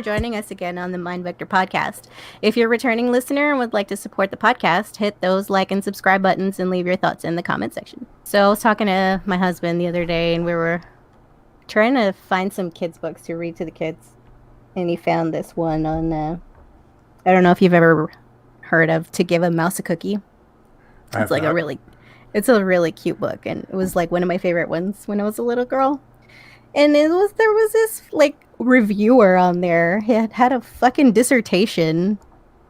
for joining us again on the Mind Vector podcast. If you're a returning listener and would like to support the podcast, hit those like and subscribe buttons and leave your thoughts in the comment section. So I was talking to my husband the other day, and we were trying to find some kids' books to read to the kids. And he found this one on, I don't know if you've ever heard of To Give a Mouse a Cookie. It's like it's a really cute book, and it was like one of my favorite ones when I was a little girl. And there was this like reviewer on there. He had a fucking dissertation.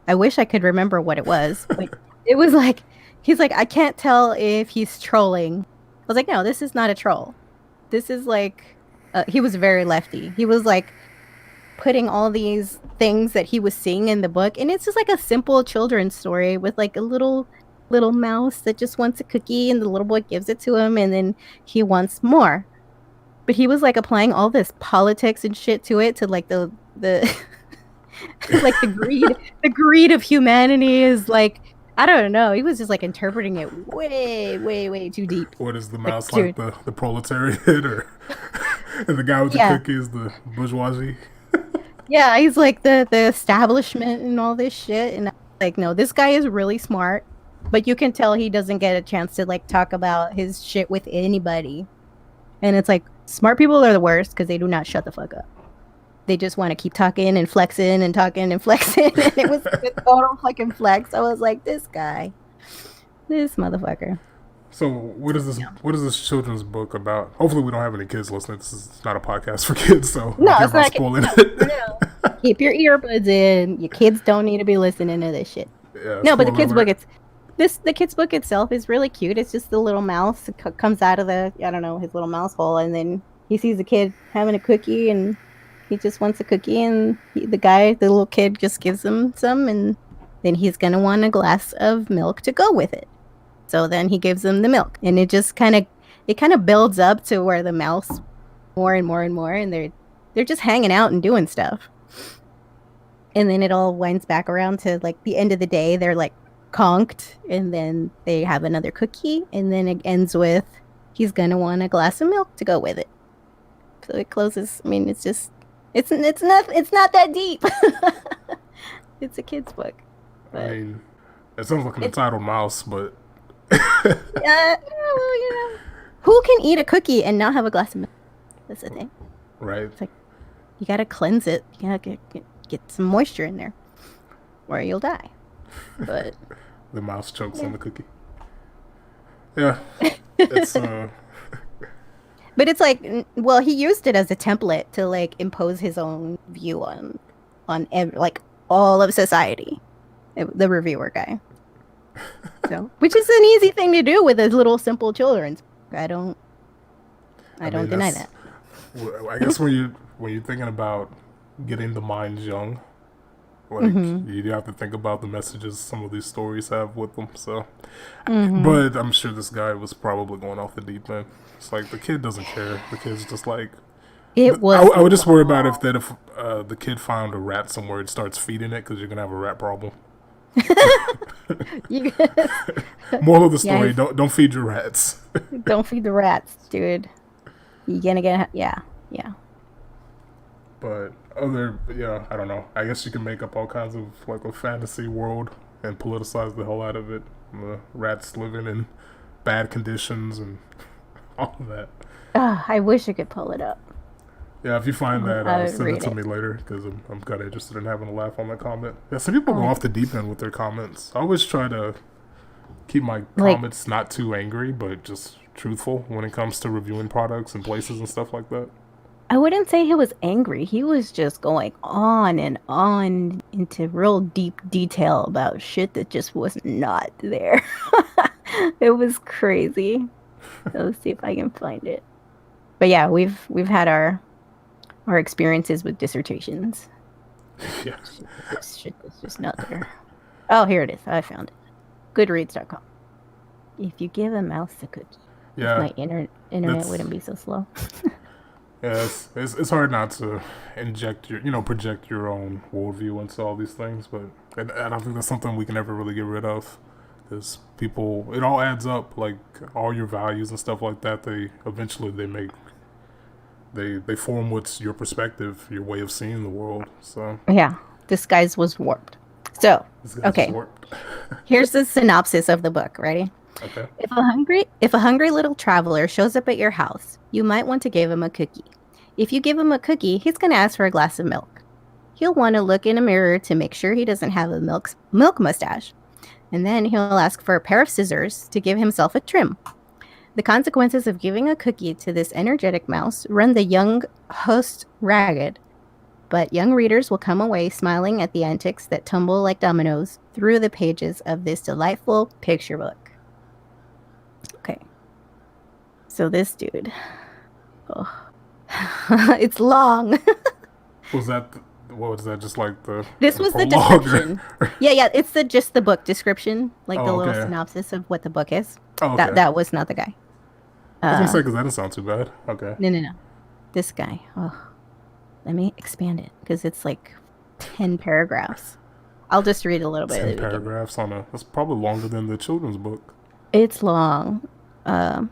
I wish I could remember what it was. But it was like, he's like, I can't tell if he's trolling. I was like, no, this is not a troll. This is like, he was very lefty. He was like putting all these things that he was seeing in the book, and it's just like a simple children's story with like a little mouse that just wants a cookie, and the little boy gives it to him, and then he wants more. But he was like applying all this politics and shit to it, to like the like the greed of humanity is like, I don't know. He was just like interpreting it way too deep. What is the mouse like the proletariat, or and the guy with the cookie is the bourgeoisie? Yeah, he's like the establishment and all this shit. And I'm like, no, this guy is really smart, but you can tell he doesn't get a chance to like talk about his shit with anybody. And it's like, smart people are the worst because they do not shut the fuck up. They just want to keep talking and flexing and talking and flexing. And it was a total fucking flex. I was like, this motherfucker. So what is this? Yeah. What is this children's book about? Hopefully we don't have any kids listening. This is not a podcast for kids, so no, it's not spoiling it. No. Keep your earbuds in. Your kids don't need to be listening to this shit. Yeah, no, but the kids' book, the kids' book itself is really cute. It's just the little mouse comes out of his little mouse hole, and then he sees a kid having a cookie, and he just wants a cookie, and the little kid just gives him some, and then he's gonna want a glass of milk to go with it. So then he gives him the milk, and it just kind of builds up to where the mouse more and more and more, and they're just hanging out and doing stuff. And then it all winds back around to like the end of the day. They're like conked, and then they have another cookie, and then it ends with he's gonna want a glass of milk to go with it. So it closes. I mean, it's not that deep. It's a kid's book. But I mean, it sounds like an entitled mouse, but yeah, well, who can eat a cookie and not have a glass of milk? That's the thing, right? It's like you gotta cleanse it. You gotta get some moisture in there, or you'll die. But the mouse chokes on the cookie. Yeah, it's But it's like, well, he used it as a template to like impose his own view on like all of society. The reviewer guy. So, which is an easy thing to do with a little simple children's. I don't deny that. I guess when you're thinking about getting the minds young, like you have to think about the messages some of these stories have with them. So, but I'm sure this guy was probably going off the deep end. It's like the kid doesn't care. The kid's just like it was. I would just worry about if the kid found a rat somewhere and starts feeding it, because you're gonna have a rat problem. Moral of the story: don't feed your rats. Don't feed the rats, dude. You're gonna get yeah. But I don't know. I guess you can make up all kinds of like a fantasy world and politicize the hell out of it. The rats living in bad conditions and all of that. I wish I could pull it up. Yeah, if you find that, send it to me later, because I'm kind of interested in having a laugh on that comment. Yeah, some people go off the deep end with their comments. I always try to keep my comments not too angry, but just truthful when it comes to reviewing products and places and stuff like that. I wouldn't say he was angry. He was just going on and on into real deep detail about shit that just was not there. It was crazy. So let's see if I can find it. But yeah, we've had our experiences with dissertations. Yeah. This shit was just not there. Oh, here it is. I found it. Goodreads.com. If you give a mouse a cookie, my internet wouldn't be so slow. Yeah, it's hard not to project your own worldview into all these things, but I don't think that's something we can ever really get rid of, because it all adds up, like all your values and stuff like that. They eventually make they form what's your perspective, your way of seeing the world. So Yeah, this guy's was warped. So, this guy's just okay, warped. here's the synopsis of the book. Ready? Okay. If a hungry little traveler shows up at your house, you might want to give him a cookie. If you give him a cookie, he's going to ask for a glass of milk. He'll want to look in a mirror to make sure he doesn't have a milk mustache. And then he'll ask for a pair of scissors to give himself a trim. The consequences of giving a cookie to this energetic mouse run the young host ragged, but young readers will come away smiling at the antics that tumble like dominoes through the pages of this delightful picture book. Okay. So this dude. Oh. It's long. Was that what was that? Just like This was the prologue? description. Yeah, it's just the book description, like the Oh, little okay. synopsis of what the book is. Oh, okay. That was not the guy. I was gonna say because that didn't sound too bad. Okay. No. This guy. Oh, let me expand it because it's like 10 paragraphs. I'll just read a little bit. 10 paragraphs on a. That's probably longer than the children's book. It's long. Yeah,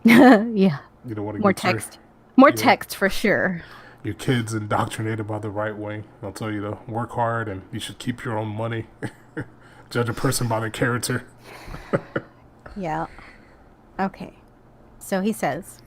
You don't want to more get text. More yeah. text for sure. your kids indoctrinated by the right wing. They'll tell you to work hard and you should keep your own money. Judge a person by their character. Yeah. Okay. So he says,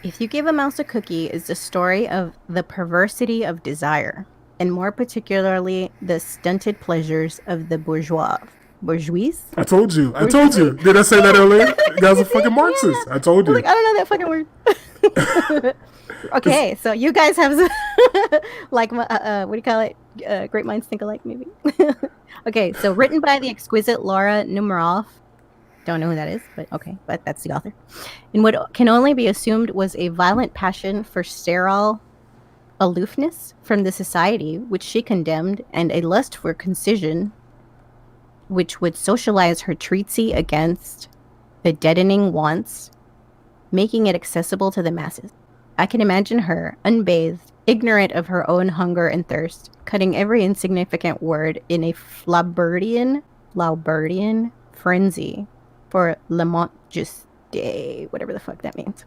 if you give a mouse a cookie is the story of the perversity of desire, and more particularly the stunted pleasures of the bourgeois. Bourgeois? I told you. Did I say that earlier? You guys are fucking Marxists. I told you. Like, I don't know that fucking word. Okay, so you guys have like what do you call it? Great minds think alike, maybe. Okay, so written by the exquisite Laura Numeroff. Don't know who that is, but that's the author. In what can only be assumed was a violent passion for sterile aloofness from the society which she condemned, and a lust for concision which would socialize her treatise against the deadening wants, making it accessible to the masses. I can imagine her, unbathed, ignorant of her own hunger and thirst, cutting every insignificant word in a Flaubertian frenzy for Le Mont Juste, whatever the fuck that means.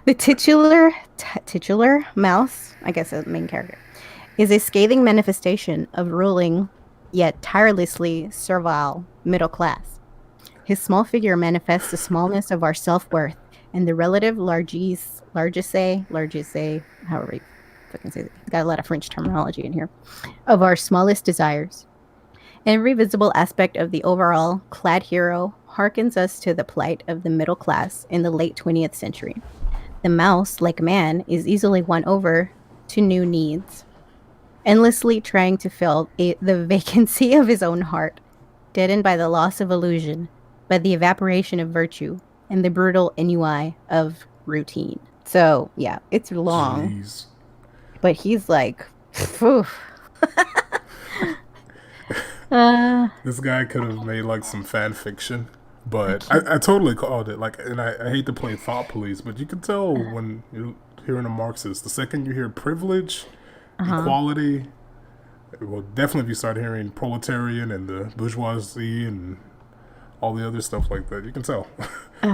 The titular mouse, I guess the main character, is a scathing manifestation of ruling, yet tirelessly servile middle class. His small figure manifests the smallness of our self-worth and the relative largesse, however you fucking say it. Got a lot of French terminology in here, of our smallest desires. Every visible aspect of the overall clad hero harkens us to the plight of the middle class in the late 20th century. The mouse, like man, is easily won over to new needs, endlessly trying to fill the vacancy of his own heart, deadened by the loss of illusion, by the evaporation of virtue, and the brutal ennui of routine. So, yeah, it's long. Jeez. But he's like, phew. This guy could have made like some fan fiction, but I totally called it. Like, and I hate to play thought police, but you can tell when you're hearing a Marxist. The second you hear privilege, equality, well, definitely if you start hearing proletarian and the bourgeoisie and all the other stuff like that, you can tell. So,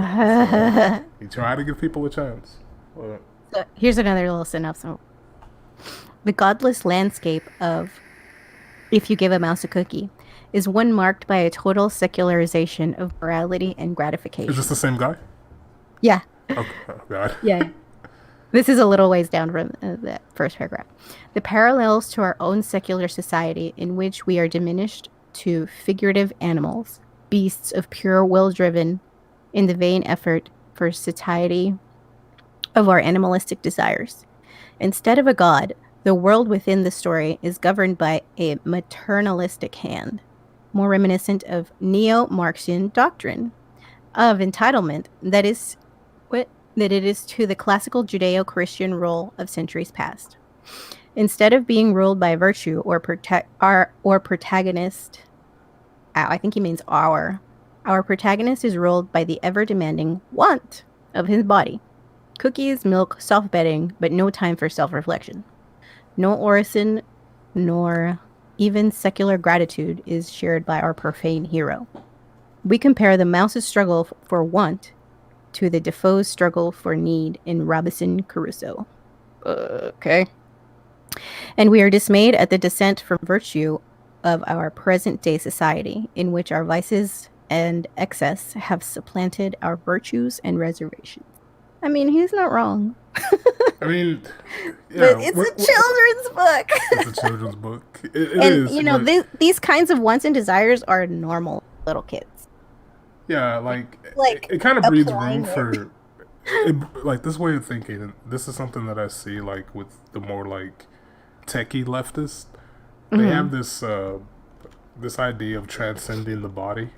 you try to give people a chance. But So here's another little synopsis. The godless landscape of If You Give a Mouse a Cookie is one marked by a total secularization of morality and gratification. is this the same guy? Yeah. Oh God. Yeah. This is a little ways down from that first paragraph. The parallels to our own secular society in which we are diminished to figurative animals, beasts of pure will driven in the vain effort for satiety of our animalistic desires. Instead of a god, the world within the story is governed by a maternalistic hand, more reminiscent of neo-Marxian doctrine of entitlement that it is to the classical Judeo-Christian role of centuries past. Instead of being ruled by virtue or protagonist, I think he means our protagonist is ruled by the ever-demanding want of his body. Cookies, milk, soft bedding, but no time for self-reflection. No orison, nor even secular gratitude is shared by our profane hero. We compare the mouse's struggle for want to the Defoe's struggle for need in Robinson Crusoe. Okay. And we are dismayed at the descent from virtue of our present-day society, in which our vices and excess have supplanted our virtues and reservations. I mean, he's not wrong. I mean, yeah, but it's a children's book. It's a children's book. It and, is. You know, these kinds of wants and desires are normal little kids. Yeah, like it kind of breeds room for, like, this way of thinking. This is something that I see, like, with the more, like, techie leftists. They have this this idea of transcending the body.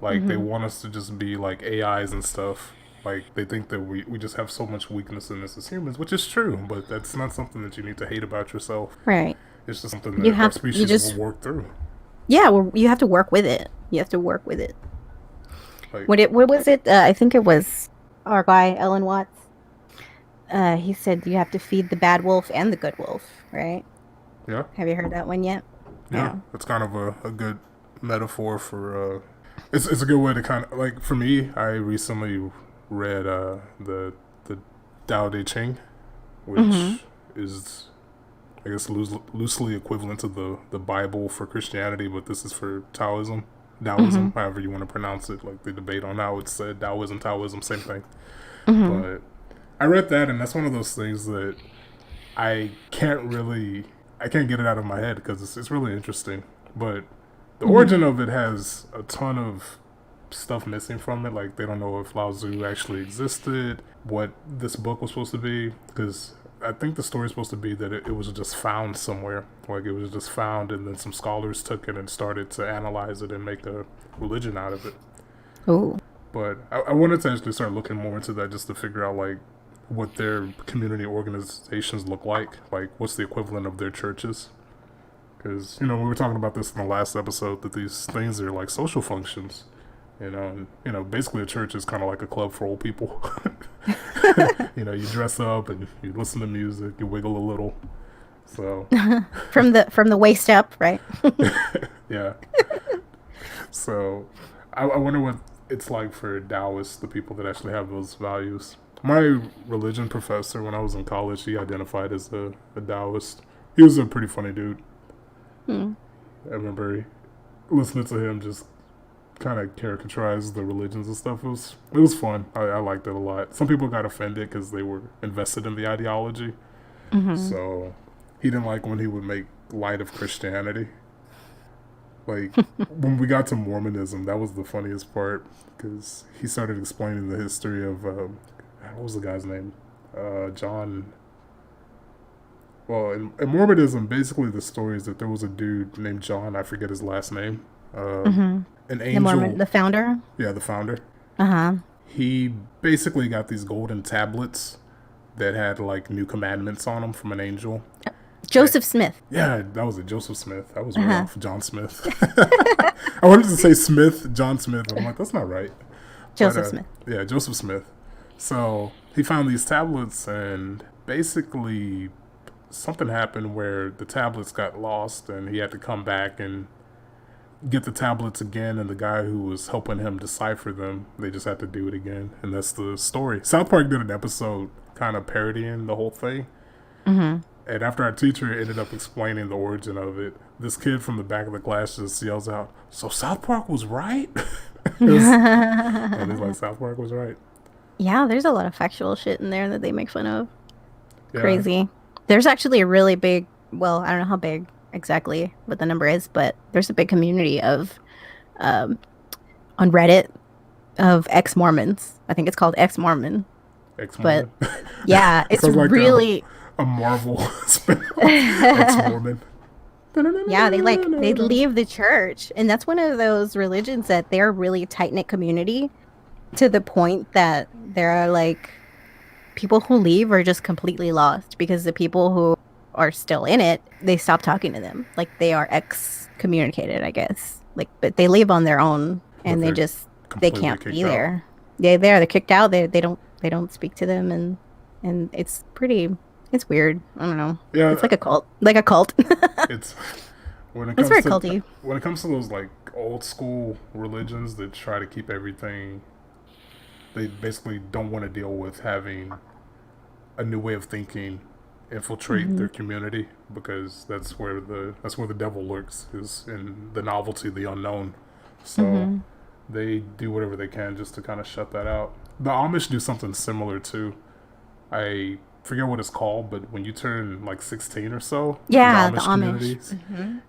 Like, they want us to just be, like, AIs and stuff. Like, they think that we just have so much weakness in this as humans, which is true, but that's not something that you need to hate about yourself. Right. It's just something that our species will work through. Yeah, well, you have to work with it. You have to work with it. Like, what was it? I think it was our guy, Ellen Watts. He said you have to feed the bad wolf and the good wolf, right? Yeah. Have you heard that one yet? Yeah. It's kind of a good metaphor for... It's a good way to kind of... Like, for me, I recently read the Tao Te Ching, which is, I guess, loosely equivalent to the Bible for Christianity, but this is for Taoism, however you want to pronounce it. Like, they debate on how it's said. Taoism, same thing. But I read that, and that's one of those things that I can't get it out of my head because it's really interesting. But the origin of it has a ton of stuff missing from it. Like, they don't know if Lao Tzu actually existed, what this book was supposed to be, because I think the story is supposed to be that it was just found somewhere. Like, it was just found, and then some scholars took it and started to analyze it and make a religion out of it. Oh. But I wanted to actually start looking more into that just to figure out, like, what their community organizations look like what's the equivalent of their churches. Because, you know, we were talking about this in the last episode, that these things are like social functions. You know, and, you know, basically a church is kind of like a club for old people. You know, you dress up and you listen to music, you wiggle a little. So from the waist up, right? Yeah. So I wonder what it's like for Taoists, the people that actually have those values. My religion professor, when I was in college, he identified as a Taoist. He was a pretty funny dude. I remember listening to him just kind of caricaturize the religions and stuff. It was fun. I liked it a lot. Some people got offended because they were invested in the ideology. So he didn't like when he would make light of Christianity. Like, when we got to Mormonism, that was the funniest part, because he started explaining the history of, what was the guy's name? John. Well, in Mormonism, basically the story is that there was a dude named John, I forget his last name, an angel. The founder? Yeah, the founder. Uh-huh. He basically got these golden tablets that had, like, new commandments on them from an angel. Joseph Smith. Yeah, that was it. Joseph Smith. I was right off. John Smith. I wanted to say Smith, John Smith, but I'm like, that's not right. Joseph Smith. Yeah, Joseph Smith. So he found these tablets, and basically something happened where the tablets got lost, and he had to come back and get the tablets again, and the guy who was helping him decipher them, they just had to do it again, and that's the story. South Park did an episode kind of parodying the whole thing. And after our teacher ended up explaining the origin of it, this kid from the back of the class just yells out, "So South Park was right?" And it's like, South Park was right. Yeah, there's a lot of factual shit in there that they make fun of. Yeah. Crazy. There's actually a really big, well, I don't know how big exactly what the number is, but there's a big community of, on Reddit, of ex-Mormons. I think it's called ex-Mormon. Ex-Mormon? But, yeah, it's like really... A Marvel spin-off. Ex-Mormon. Yeah, they leave the church, and that's one of those religions that they're a really tight-knit community, to the point that there are, like, people who leave are just completely lost, because the people who are still in it, they stop talking to them. Like, they are excommunicated, I guess. Like, but they leave on their own, and they can't be there. They're kicked out. They don't speak to them, and it's weird. I don't know. Yeah, it's like a cult. It's very culty. When it comes to those, like, old school religions that try to keep everything they basically don't want to deal with having a new way of thinking infiltrate their community, because that's where the devil lurks, is in the novelty, the unknown. So they do whatever they can just to kind of shut that out. The Amish do something similar too. I forget what it's called, but when you turn like 16 or so, Yeah, in the the Amish Amish. communities,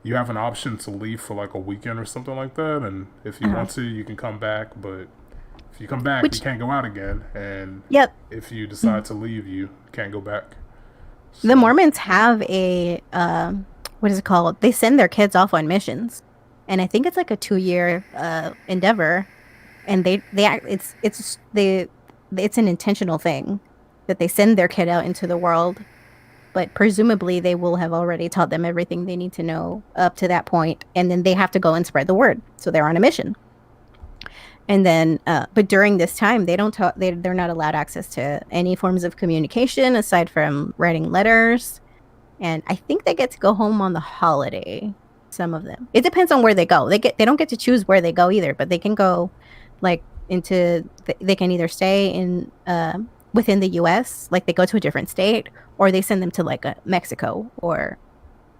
you have an option to leave for like a weekend or something like that, and if you want to, you can come back. But if you come back, you Which, can't go out again, and yep. if you decide to leave, you can't go back. The So, Mormons have a what is it called? They send their kids off on missions, and I think it's like a 2-year endeavor. And it's an intentional thing that they send their kid out into the world, but presumably they will have already taught them everything they need to know up to that point, and then they have to go and spread the word. So they're on a mission. And then, but during this time, they don't talk. They're not allowed access to any forms of communication aside from writing letters. And I think they get to go home on the holiday. Some of them. It depends on where they go. They don't get to choose where they go either, but they can go, like they can either stay in within the U.S., like they go to a different state, or they send them to like Mexico or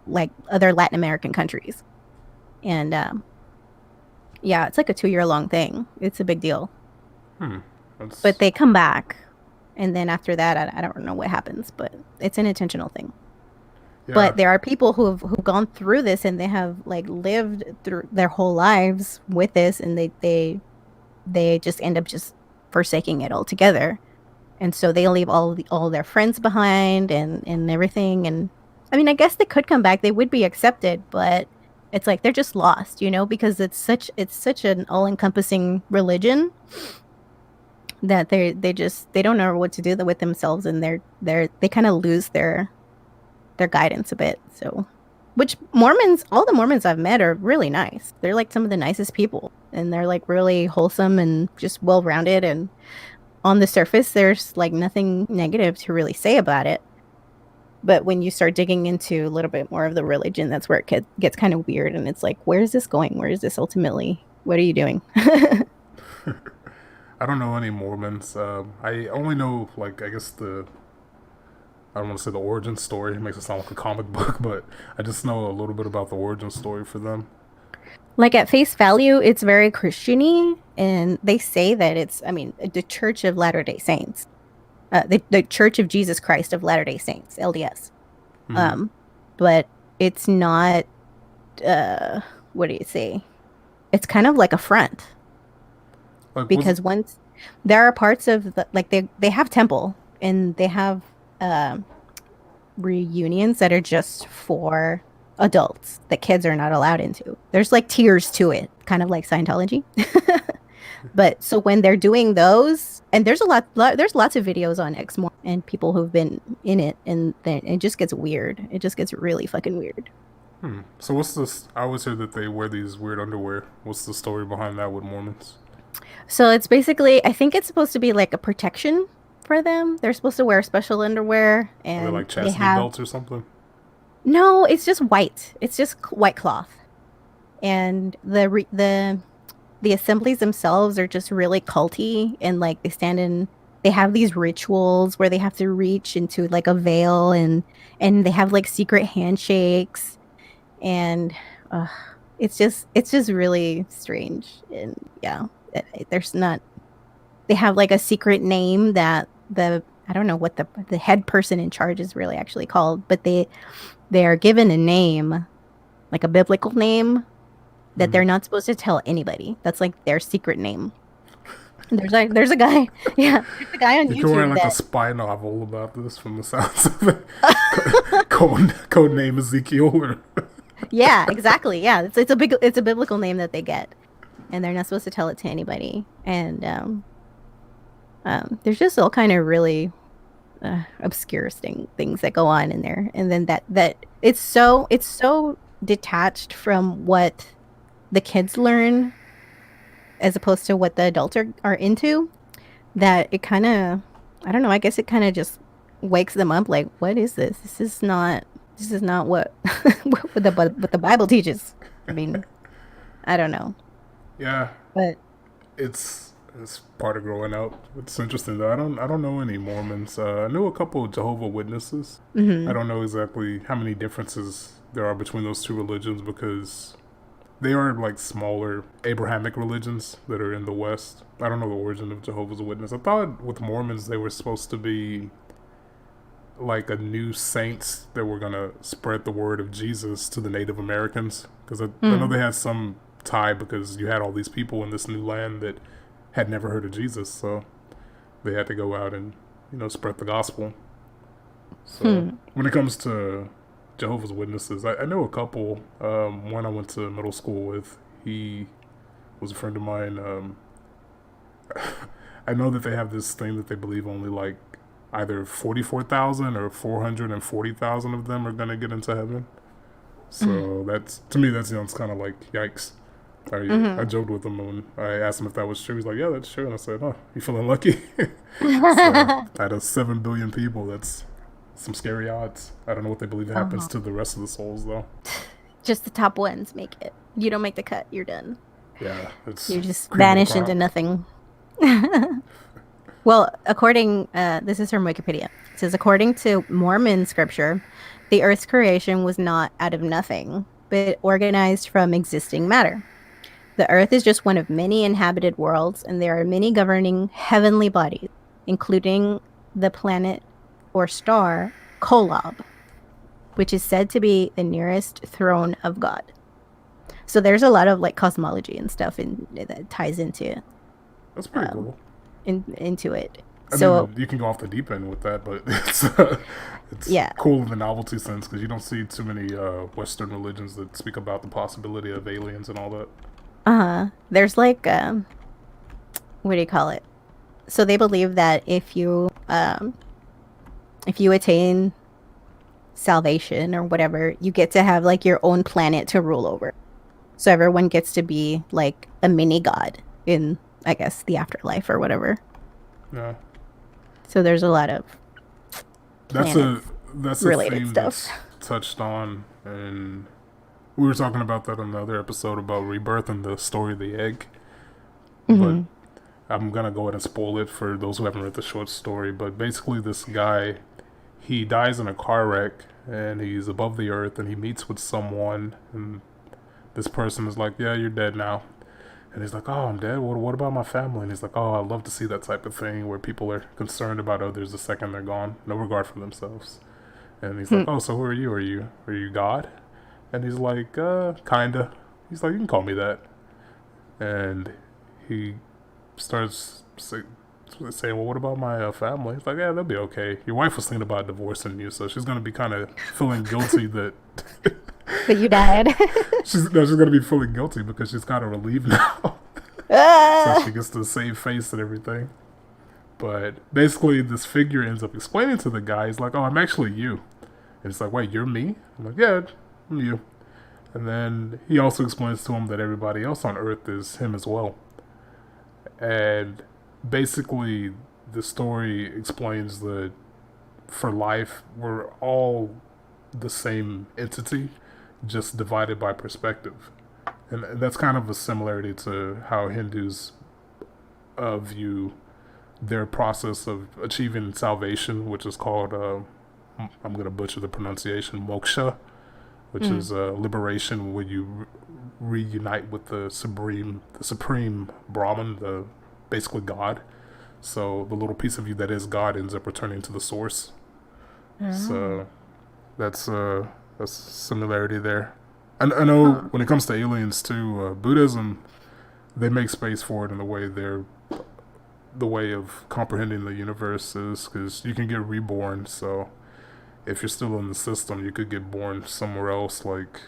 like other Latin American countries. And yeah, it's like a 2-year long thing. It's a big deal. hmm, But that's they come back, and then after that, I don't know what happens, but it's an intentional thing. yeah. But there are people who've gone through this, and they have like lived through their whole lives with this, and they just end up just forsaking it altogether. And so they leave all their friends behind and everything. And I mean, I guess they could come back. They would be accepted, but it's like they're just lost, because it's such an all-encompassing religion that they don't know what to do with themselves, and they kind of lose their guidance a bit. So, which all the Mormons I've met are really nice. They're like some of the nicest people, and they're like really wholesome and just well-rounded. And on the surface, there's like nothing negative to really say about it. But when you start digging into a little bit more of the religion, that's where it gets kind of weird. And it's like, where is this going? Where is this ultimately? What are you doing? I don't know any Mormons. I only know, like, I guess I don't want to say the origin story. It makes it sound like a comic book, but I just know a little bit about the origin story for them. Like at face value, it's very Christiany, and they say that I mean, the Church of Latter-day Saints, the Church of Jesus Christ of Latter-day Saints, LDS. Hmm. Um, but it's not, what do you say? It's kind of like a front, Like, was it because once there are parts of like they have temple, and they have uh, reunions that are just for adults that kids are not allowed into. There's like tiers to it, kind of like Scientology. But so when they're doing those, and there's lots of videos on Xmore and people who've been in it, and then it just gets weird. It just gets really fucking weird. So what's this? I always hear that they wear these weird underwear. What's the story behind that with Mormons? So it's basically, I think it's supposed to be like a protection for them. They're supposed to wear special underwear, Are they and like they chastity have belts or something? no. It's just white. It's just white cloth, and the assemblies themselves are just really culty, and like they have these rituals where they have to reach into like a veil, and they have like secret handshakes, and uh, it's just really strange. And yeah, there's not they have like a secret name that the I don't know what the head person in charge is really actually called, but they are given a name, like a biblical name, that Hmm. they're not supposed to tell anybody. That's like their secret name. And there's a guy, yeah, there's a guy on You can write YouTube like a that spy novel about this from the sounds of it. Code name Ezekiel. Or yeah, exactly. Yeah, it's a biblical name that they get, and they're not supposed to tell it to anybody. And there's just all kind of really obscure things that go on in there, and then that it's so detached from what the kids learn as opposed to what the adults are into, that it kind of, I don't know, I guess it kind of just wakes them up like, what is this? This is not what what the Bible teaches. I mean, I don't know. yeah, But it's It's part of growing up. It's interesting though. I don't know any Mormons. I knew a couple of Jehovah Witnesses. I don't know exactly how many differences there are between those two religions because they are like smaller Abrahamic religions that are in the West. I don't know the origin of Jehovah's Witness. I thought with Mormons they were supposed to be like a new saints that were gonna spread the word of Jesus to the Native Americans because I know they had some tie because you had all these people in this new land that had never heard of Jesus, so they had to go out and spread the gospel. So when it comes to Jehovah's Witnesses, I know a couple. One I went to middle school with, he was a friend of mine. I know that they have this thing that they believe only like either 44,000 or 440,000 of them are gonna get into heaven. So that's, to me, that sounds kind of like yikes. I joked with him when I asked him if that was true. He's like, yeah, that's true. And I said, oh, you feeling lucky? So, out of 7 billion people, that's some scary odds. I don't know what they believe happens to the rest of the souls, though. Just the top ones make it. You don't make the cut, you're done. Yeah. You just vanish into nothing. Well, this is from Wikipedia. It says, according to Mormon scripture, the Earth's creation was not out of nothing, but organized from existing matter. The Earth is just one of many inhabited worlds, and there are many governing heavenly bodies, including the planet or star Kolob, which is said to be the nearest throne of God. So there's a lot of like cosmology and stuff that ties into. That's pretty cool. Into it. I mean, you can go off the deep end with that, but it's cool in the novelty sense because you don't see too many Western religions that speak about the possibility of aliens and all that. There's like what do you call it? So they believe that if you attain salvation or whatever, you get to have like your own planet to rule over. So everyone gets to be like a mini god in, I guess, the afterlife or whatever. Yeah. So there's a lot of that's a related theme stuff that's touched on, and we were talking about that in another episode about rebirth and the story of the egg. But I'm gonna go ahead and spoil it for those who haven't read the short story. But basically, this guy, he dies in a car wreck, and he's above the earth, and he meets with someone, and this person is like, "Yeah, you're dead now." And he's like, oh, I'm dead. What about my family? And he's like, oh, I'd love to see that type of thing where people are concerned about others the second they're gone, no regard for themselves. And he's like, oh, so who are you? Are you God? And he's like, kinda. He's like, you can call me that. And he starts saying, well, what about my family? He's like, yeah, they'll be okay. Your wife was thinking about divorcing you, so she's going to be kind of feeling guilty that... But you died. she's going to be feeling guilty because she's kind of relieved now. So she gets to save face and everything. But basically, this figure ends up explaining to the guy, he's like, oh, I'm actually you. And it's like, wait, you're me? I'm like, yeah, I'm you. And then he also explains to him that everybody else on Earth is him as well. And basically, the story explains that for life, we're all the same entity, just divided by perspective. And that's kind of a similarity to how Hindus view their process of achieving salvation, which is called, I'm going to butcher the pronunciation, moksha, which is liberation when you reunite with the supreme Brahman, basically God. So the little piece of you that is God ends up returning to the source. So that's a similarity there. And I know when it comes to aliens too, Buddhism, they make space for it in the way of comprehending the universe is because you can get reborn. So if you're still in the system, you could get born somewhere else. Like,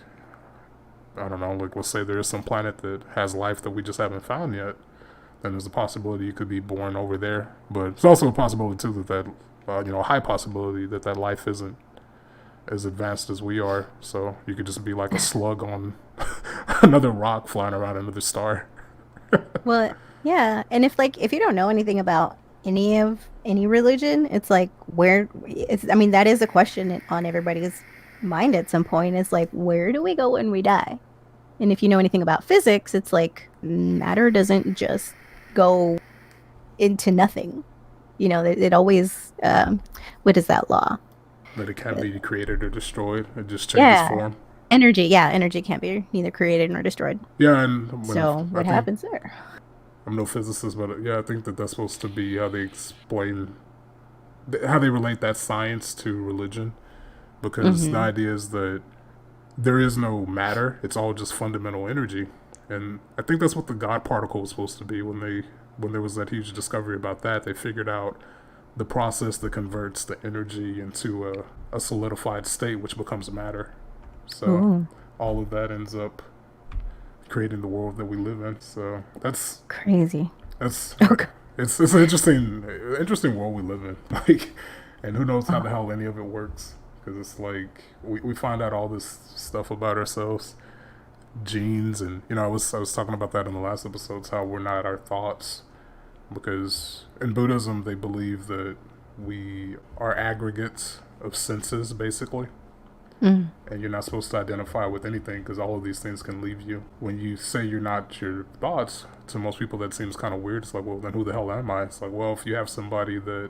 I don't know, like let's say there is some planet that has life that we just haven't found yet. Then there's a possibility you could be born over there. But it's also a possibility too that a high possibility that life isn't as advanced as we are. So you could just be like a slug on another rock flying around another star. Well, yeah. And if you don't know anything about any religion, it's like that is a question on everybody's mind at some point. It's like, where do we go when we die? And if you know anything about physics, it's like matter doesn't just go into nothing. It always, what is that law? That it can't be created or destroyed. It just changes Yeah. form. Energy can't be neither created nor destroyed. Yeah, and So what happens there? I'm no physicist, but yeah, I think that's supposed to be how they explain, how they relate that science to religion. Because the idea is that there is no matter; it's all just fundamental energy, and I think that's what the God particle was supposed to be. When there was that huge discovery about that, they figured out the process that converts the energy into a solidified state, which becomes matter. So Ooh. all of that ends up creating the world that we live in. So that's Crazy. That's Okay. it's an interesting world we live in. Like, and who knows how the hell any of it works? Because it's like we find out all this stuff about ourselves, genes, and I was talking about that in the last episodes, how we're not our thoughts. Because in Buddhism they believe that we are aggregates of senses, basically. And you're not supposed to identify with anything because all of these things can leave you. When you say you're not your thoughts, to most people that seems kind of weird. It's like, well, then who the hell am I? It's like, well, if you have somebody that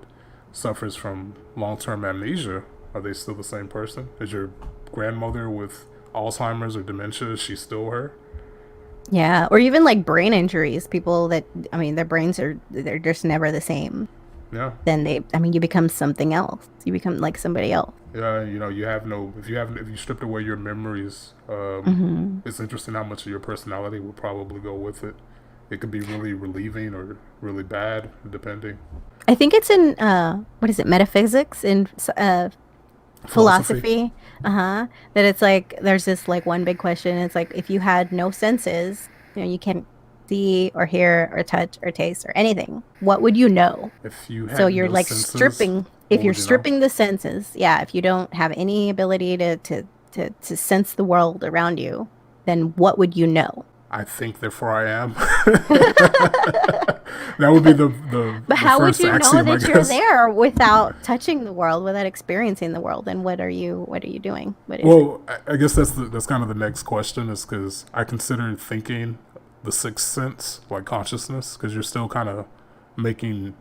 suffers from long-term amnesia, are they still the same person? Is your grandmother with Alzheimer's or dementia, is she still her? Yeah, or even like brain injuries. People that, I mean, their brains they're just never the same. Yeah. Then you become something else. You become like somebody else. Yeah, you have no, if you stripped away your memories, it's interesting how much of your personality will probably go with it. It could be really relieving or really bad, depending. I think it's in what is it, metaphysics in philosophy. That it's like there's this like one big question. It's like if you had no senses, you can't see or hear or touch or taste or anything, what would you know? If you had So you're no like senses, stripping, if what you're would you know? stripping the senses, yeah, if you don't have any ability to sense the world around you, then what would you know? I think, therefore I am. That would be the But how would first you know axiom, I that you're guess. there without touching the world, without experiencing the world? Then what are you doing? What is it? Well, I guess that's kind of the next question, is because I consider thinking the sixth sense, like consciousness, because you're still kind of making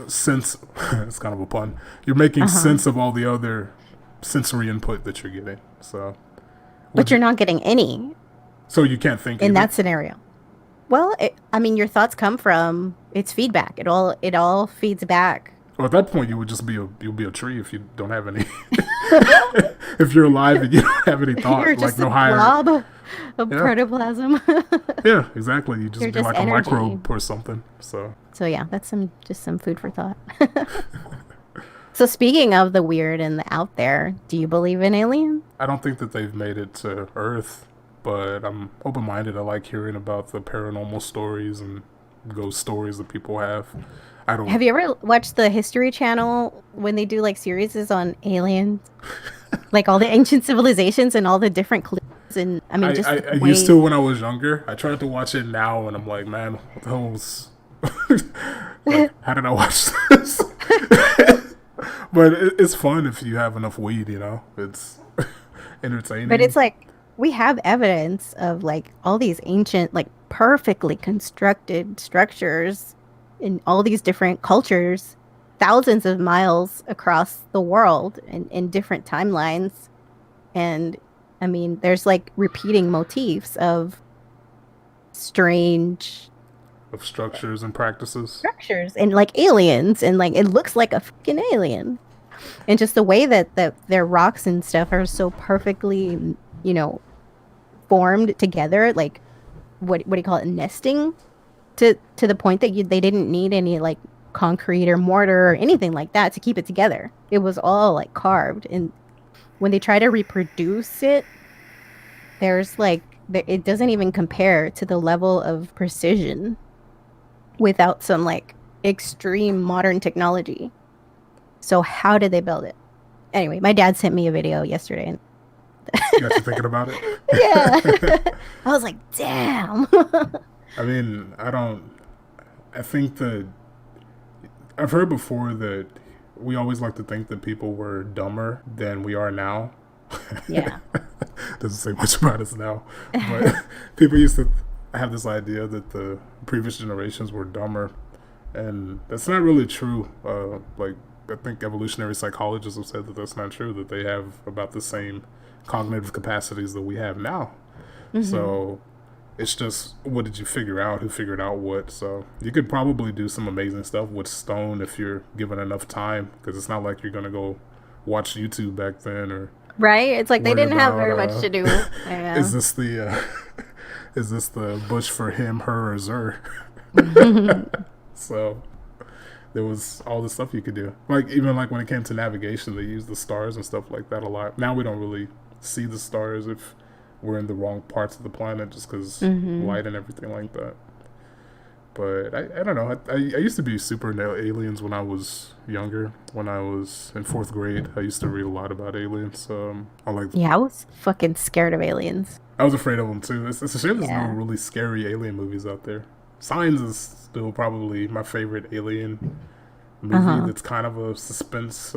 sense. It's kind of a pun. You're making sense of all the other sensory input that you're getting. So, But you're not getting any so you can't think in either? that scenario. Well, I mean, your thoughts come from it's feedback. It all feeds back. Well, at that point, you'll be a tree if you don't have any. If you're alive and you don't have any thought, You're like just no a higher. blob of Yeah. protoplasm. Yeah, exactly. You just You're be just like energy. a microbe or something. So So yeah, that's just some food for thought. So speaking of the weird and the out there, do you believe in aliens? I don't think that they've made it to Earth, but I'm open-minded. I like hearing about the paranormal stories and ghost stories that people have. I don't. Have you ever watched the History Channel when they do like series on aliens? Like all the ancient civilizations and all the different clues and I mean just I the used to way when I was younger. I tried to watch it now, and I'm like, man, what the hell was? Like, how did I watch this? But it's fun if you have enough weed. It's entertaining. But it's like we have evidence of like all these ancient, like perfectly constructed structures in all these different cultures, thousands of miles across the world in different timelines. And I mean, there's like repeating motifs of strange Of structures and practices. structures and like aliens, and like it looks like a fucking alien. And just the way that their rocks and stuff are so perfectly, formed together, like what do you call it, nesting to the point that they didn't need any like concrete or mortar or anything like that to keep it together. It was all like carved, and when they try to reproduce it, there's like it doesn't even compare to the level of precision without some like extreme modern technology. So how did they build it? Anyway, my dad sent me a video yesterday, and You got you thinking about it? yeah, I was like, damn. I mean, I think that I've heard before that we always like to think that people were dumber than we are now. Yeah. Doesn't say much about us now, but people used to I have this idea that the previous generations were dumber, and that's not really true. Like, I think evolutionary psychologists have said that that's not true, that they have about the same cognitive capacities that we have now. So it's just, what did you figure out? Who figured out what? So you could probably do some amazing stuff with stone if you're given enough time, because it's not like you're going to go watch YouTube back then or Right? It's like they worry didn't have about very much to do. Yeah. is this the is this the bush for him, her, or zer? So there was all the stuff you could do. Like, even like when it came to navigation, they used the stars and stuff like that a lot. Now we don't really see the stars if we're in the wrong parts of the planet, just because light and everything like that. But I don't know. I used to be super into aliens when I was younger. When I was in 4th grade, I used to read a lot about aliens. Yeah, I was fucking scared of aliens. I was afraid of them too. It's a shame there's Yeah. no really scary alien movies out there. Signs is still probably my favorite alien movie. That's kind of a suspense,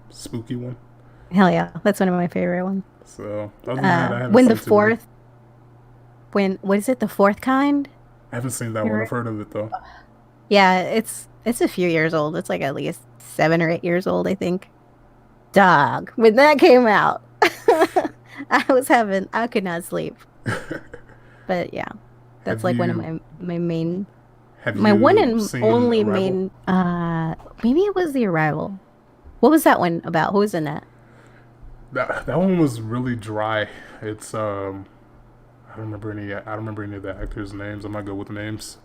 spooky one. Hell yeah, that's one of my favorite ones. So other than that, I haven't When seen the too many. fourth, when what is it? The fourth kind? I haven't seen that one. I've heard of it though. Yeah, it's a few years old. It's like at least 7 or 8 years old, I think. Dog, when that came out, I could not sleep. But yeah, that's Have like one of you- my main, Have my you one and seen only Arrival? main. Maybe it was The Arrival. What was that one about? Who was in that? That one was really dry. It's I don't remember any of the actors' names. I'm not good with names.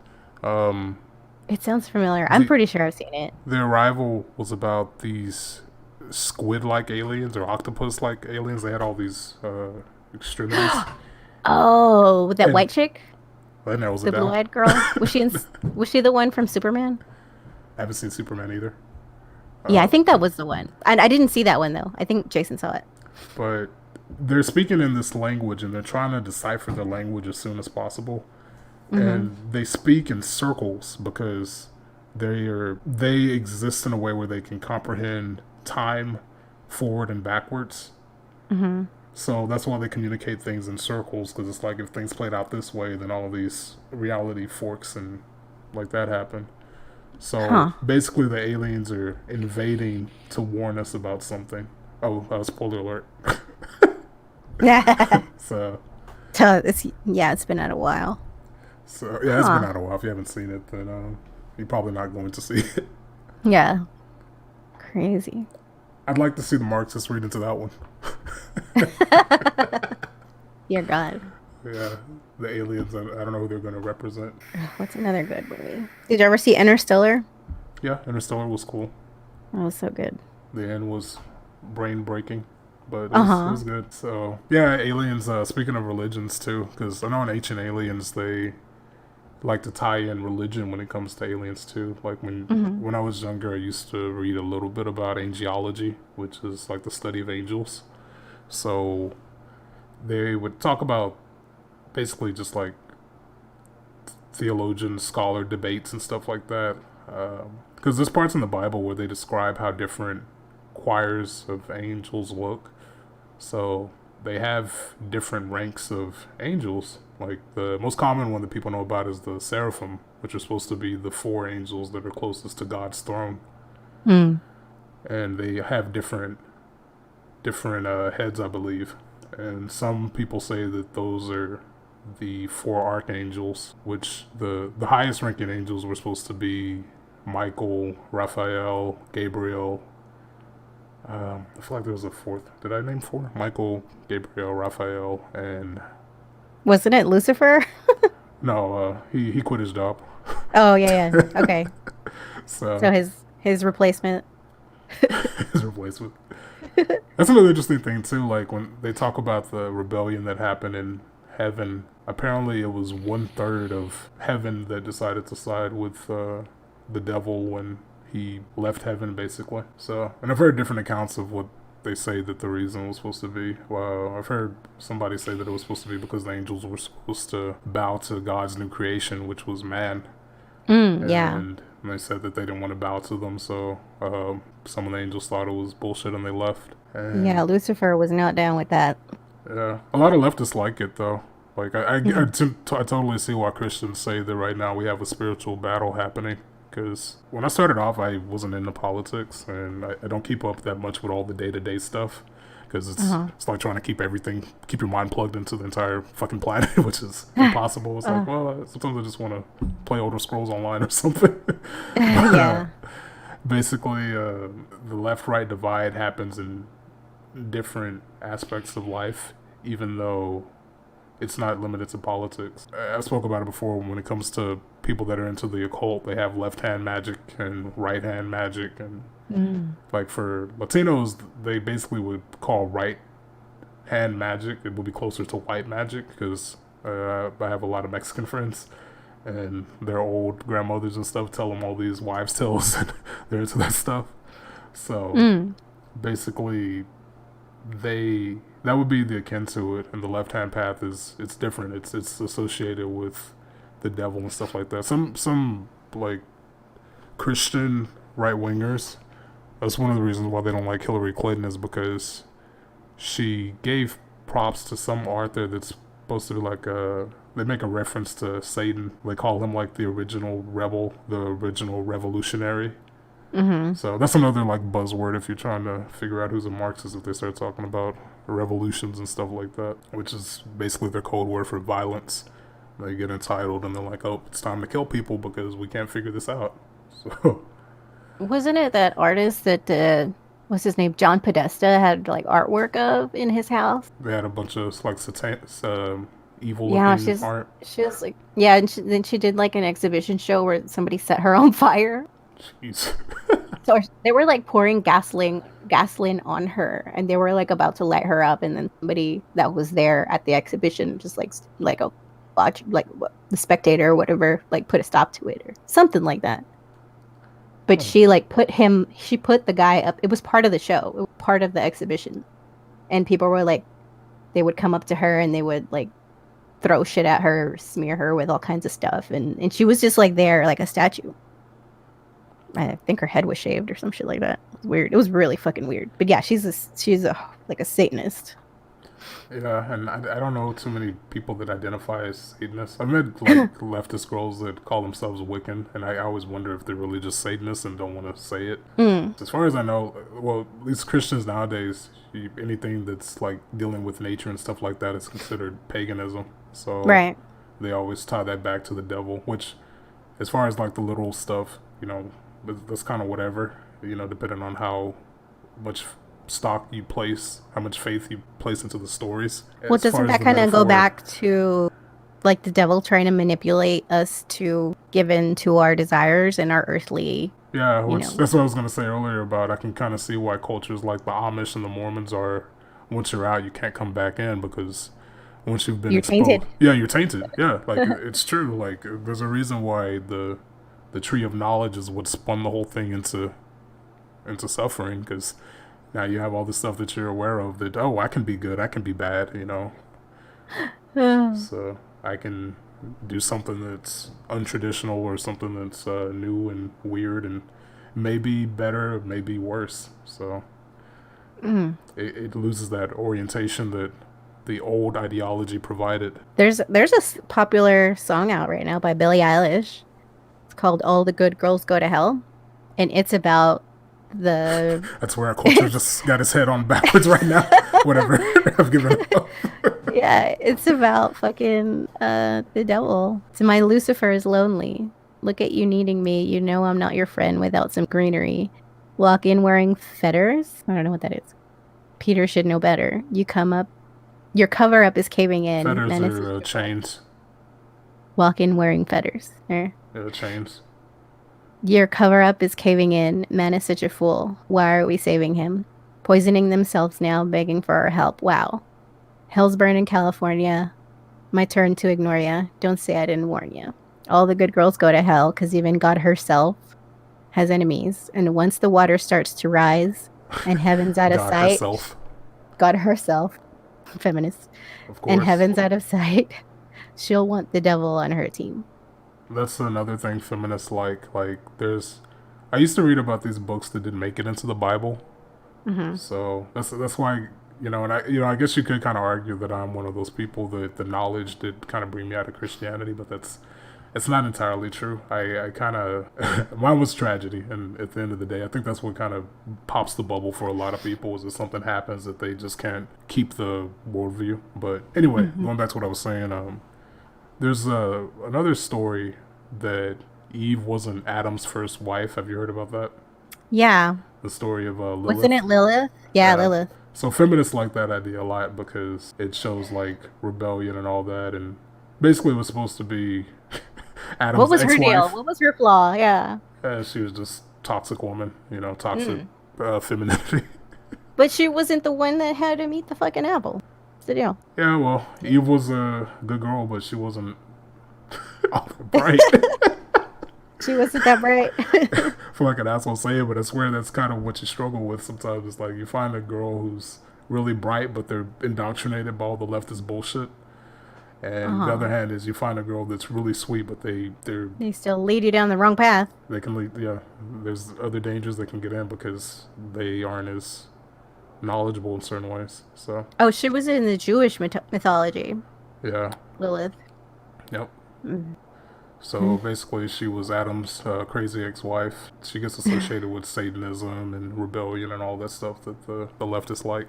It sounds familiar. I'm The- pretty sure I've seen it. The Arrival was about these squid-like aliens or octopus-like aliens. They had all these extremities. Oh, with that And- white chick, That narrows the it down. blue-eyed girl. Was she the one from Superman? I haven't seen Superman either. Yeah, I think that was the one. I didn't see that one though. I think Jason saw it. But they're speaking in this language and they're trying to decipher the language as soon as possible. And they speak in circles because they exist in a way where they can comprehend time forward and backwards. So that's why they communicate things in circles, because it's like if things played out this way, then all of these reality forks and like that happen. So basically the aliens are invading to warn us about something. Oh, spoiler alert. Yeah, So it's been out a while. yeah, it's been out a while. If you haven't seen it, then you're probably not going to see it. Yeah, crazy. I'd like to see the Marxists read into that one. Dear God, Yeah, the aliens. I don't know who they're going to represent. what's another good movie? Did you ever see Interstellar? Yeah, Interstellar was cool. That was so good. The end was brain breaking, but it was good. So yeah, aliens. Speaking of religions too, because I know in Ancient Aliens they like to tie in religion when it comes to aliens too. Like when I was younger, I used to read a little bit about angelology, which is like the study of angels. So they would talk about basically just like theologian, scholar debates and stuff like that. Because there's parts in the Bible where they describe how different choirs of angels look. So they have different ranks of angels. Like the most common one that people know about is the seraphim, which are supposed to be the 4 angels that are closest to God's throne. And they have different heads, I believe. And some people say that those are the 4 archangels, which the highest ranking angels were supposed to be Michael, Raphael, Gabriel. I feel like there was a 4th. Did I name 4? Michael, Gabriel, Raphael, and Wasn't it Lucifer? no, he quit his job. Oh yeah. Okay. So So his replacement. his replacement. That's another interesting thing too. Like when they talk about the rebellion that happened in heaven, apparently it was 1/3 of heaven that decided to side with the devil when he left heaven, basically. So, and I've heard different accounts of what they say that the reason was supposed to be. Well, I've heard somebody say that it was supposed to be because the angels were supposed to bow to God's new creation, which was man. Yeah. And they said that they didn't want to bow to them, so some of the angels thought it was bullshit and they left. And Yeah, Lucifer was not down with that. yeah, a lot of leftists like it though. Like, I totally see why Christians say that right now we have a spiritual battle happening. Because when I started off, I wasn't into politics, and I don't keep up that much with all the day-to-day stuff. Because it's like trying to keep your mind plugged into the entire fucking planet, which is impossible. It's like, well, sometimes I just want to play Elder Scrolls Online or something. Yeah. Basically, the left-right divide happens in different aspects of life, even though it's not limited to politics. I spoke about it before. When it comes to people that are into the occult, they have left-hand magic and right-hand magic, and like for Latinos, they basically would call right-hand magic. It would be closer to white magic because I have a lot of Mexican friends, and their old grandmothers and stuff tell them all these wives' tales, and they're into that stuff. So basically, that would be the akin to it, and the left-hand path it's different. It's associated with the devil and stuff like that. Some like Christian right-wingers, that's one of the reasons why they don't like Hillary Clinton, is because she gave props to some author that's supposed to be like they make a reference to Satan. They call him like the original rebel, the original revolutionary. So that's another like buzzword if you're trying to figure out who's a Marxist, if they start talking about revolutions and stuff like that, which is basically their code word for violence. They get entitled and they're like, oh, it's time to kill people because we can't figure this out. So Wasn't it that artist that what's his name, John Podesta, had like artwork of in his house? they had a bunch of like evil Yeah, looking art. she was like, yeah, and then she did like an exhibition show where somebody set her on fire. Jeez. So they were like pouring gasoline on her, and they were like about to light her up, and then somebody that was there at the exhibition just like a watch, like the spectator or whatever, like put a stop to it or something like that. But she put the guy up. It was part of the show. It was part of the exhibition, and people were like, they would come up to her and they would like throw shit at her, smear her with all kinds of stuff, and she was just like there like a statue. I think her head was shaved or some shit like that. It was weird. It was really fucking weird. But yeah, she's like a Satanist. Yeah, and I don't know too many people that identify as Satanists. I've met like leftist girls that call themselves Wiccan, and I always wonder if they're really just Satanists and don't want to say it. As far as I know, well, at least Christians nowadays, anything that's like dealing with nature and stuff like that is considered paganism. So they always tie that back to the devil, which, as far as like the literal stuff, that's kind of whatever, depending on how much stock you place, how much faith you place into the stories. Well, doesn't that kind of go back to like the devil trying to manipulate us to give in to our desires and our earthly? Yeah, that's what I was going to say earlier about, I can kind of see why cultures like the Amish and the Mormons are, once you're out, you can't come back in, because once you've been exposed, tainted. Yeah, you're tainted. Yeah, like it's true. Like there's a reason why the tree of knowledge is what spun the whole thing into suffering, because now you have all the stuff that you're aware of that, I can be good, I can be bad, so I can do something that's untraditional or something that's new and weird and maybe better, maybe worse. So it loses that orientation that the old ideology provided. There's a popular song out right now by Billie Eilish. It's called "All the Good Girls Go to Hell," and it's about that's where our culture just got his head on backwards right now. Whatever. I've given up. Yeah, it's about fucking the devil. So my Lucifer is lonely. Look at you needing me. You know I'm not your friend without some greenery. Walk in wearing feathers. I don't know what that is. Peter should know better. You come up. Your cover up is caving in. Feathers are chains. Walk in wearing feathers. Yeah, chains. Your cover-up is caving in. Man is such a fool. Why are we saving him? Poisoning themselves now, begging for our help. Wow. Hell's burning California. My turn to ignore ya. Don't say I didn't warn ya. All the good girls go to hell, because even God herself has enemies. And once the water starts to rise, and heaven's out of sight... God herself. Feminist. Of course. And heaven's out of sight, she'll want the devil on her team. That's another thing feminists like there's, I used to read about these books that didn't make it into the Bible. So that's why I guess you could kind of argue that I'm one of those people that the knowledge did kind of bring me out of Christianity, but it's not entirely true. I kind of mine was tragedy, and at the end of the day, I think that's what kind of pops the bubble for a lot of people is that something happens that they just can't keep the worldview. But anyway, going back to what I was saying, there's another story that Eve wasn't Adam's first wife. Have you heard about that? Yeah. The story of Lilith. Wasn't it Lilith? Yeah, Lilith. So feminists like that idea a lot because it shows like rebellion and all that, and basically it was supposed to be Adam's What was ex-wife. her deal? What was her flaw? Yeah. She was just toxic woman, toxic femininity. But she wasn't the one that had him eat the fucking apple. What's the deal? Yeah, well, Eve was a good girl, but she wasn't all that bright. She wasn't that bright. I feel like an asshole saying, but I swear that's kind of what you struggle with sometimes. It's like you find a girl who's really bright, but they're indoctrinated by all the leftist bullshit. And the other hand is you find a girl that's really sweet, but they still lead you down the wrong path. They can lead, yeah. There's other dangers they can get in because they aren't as knowledgeable in certain ways. So. Oh, she was in the Jewish mythology. Yeah. Lilith. Yep. So basically, she was Adam's crazy ex-wife. She gets associated with Satanism and rebellion and all that stuff that the leftists like.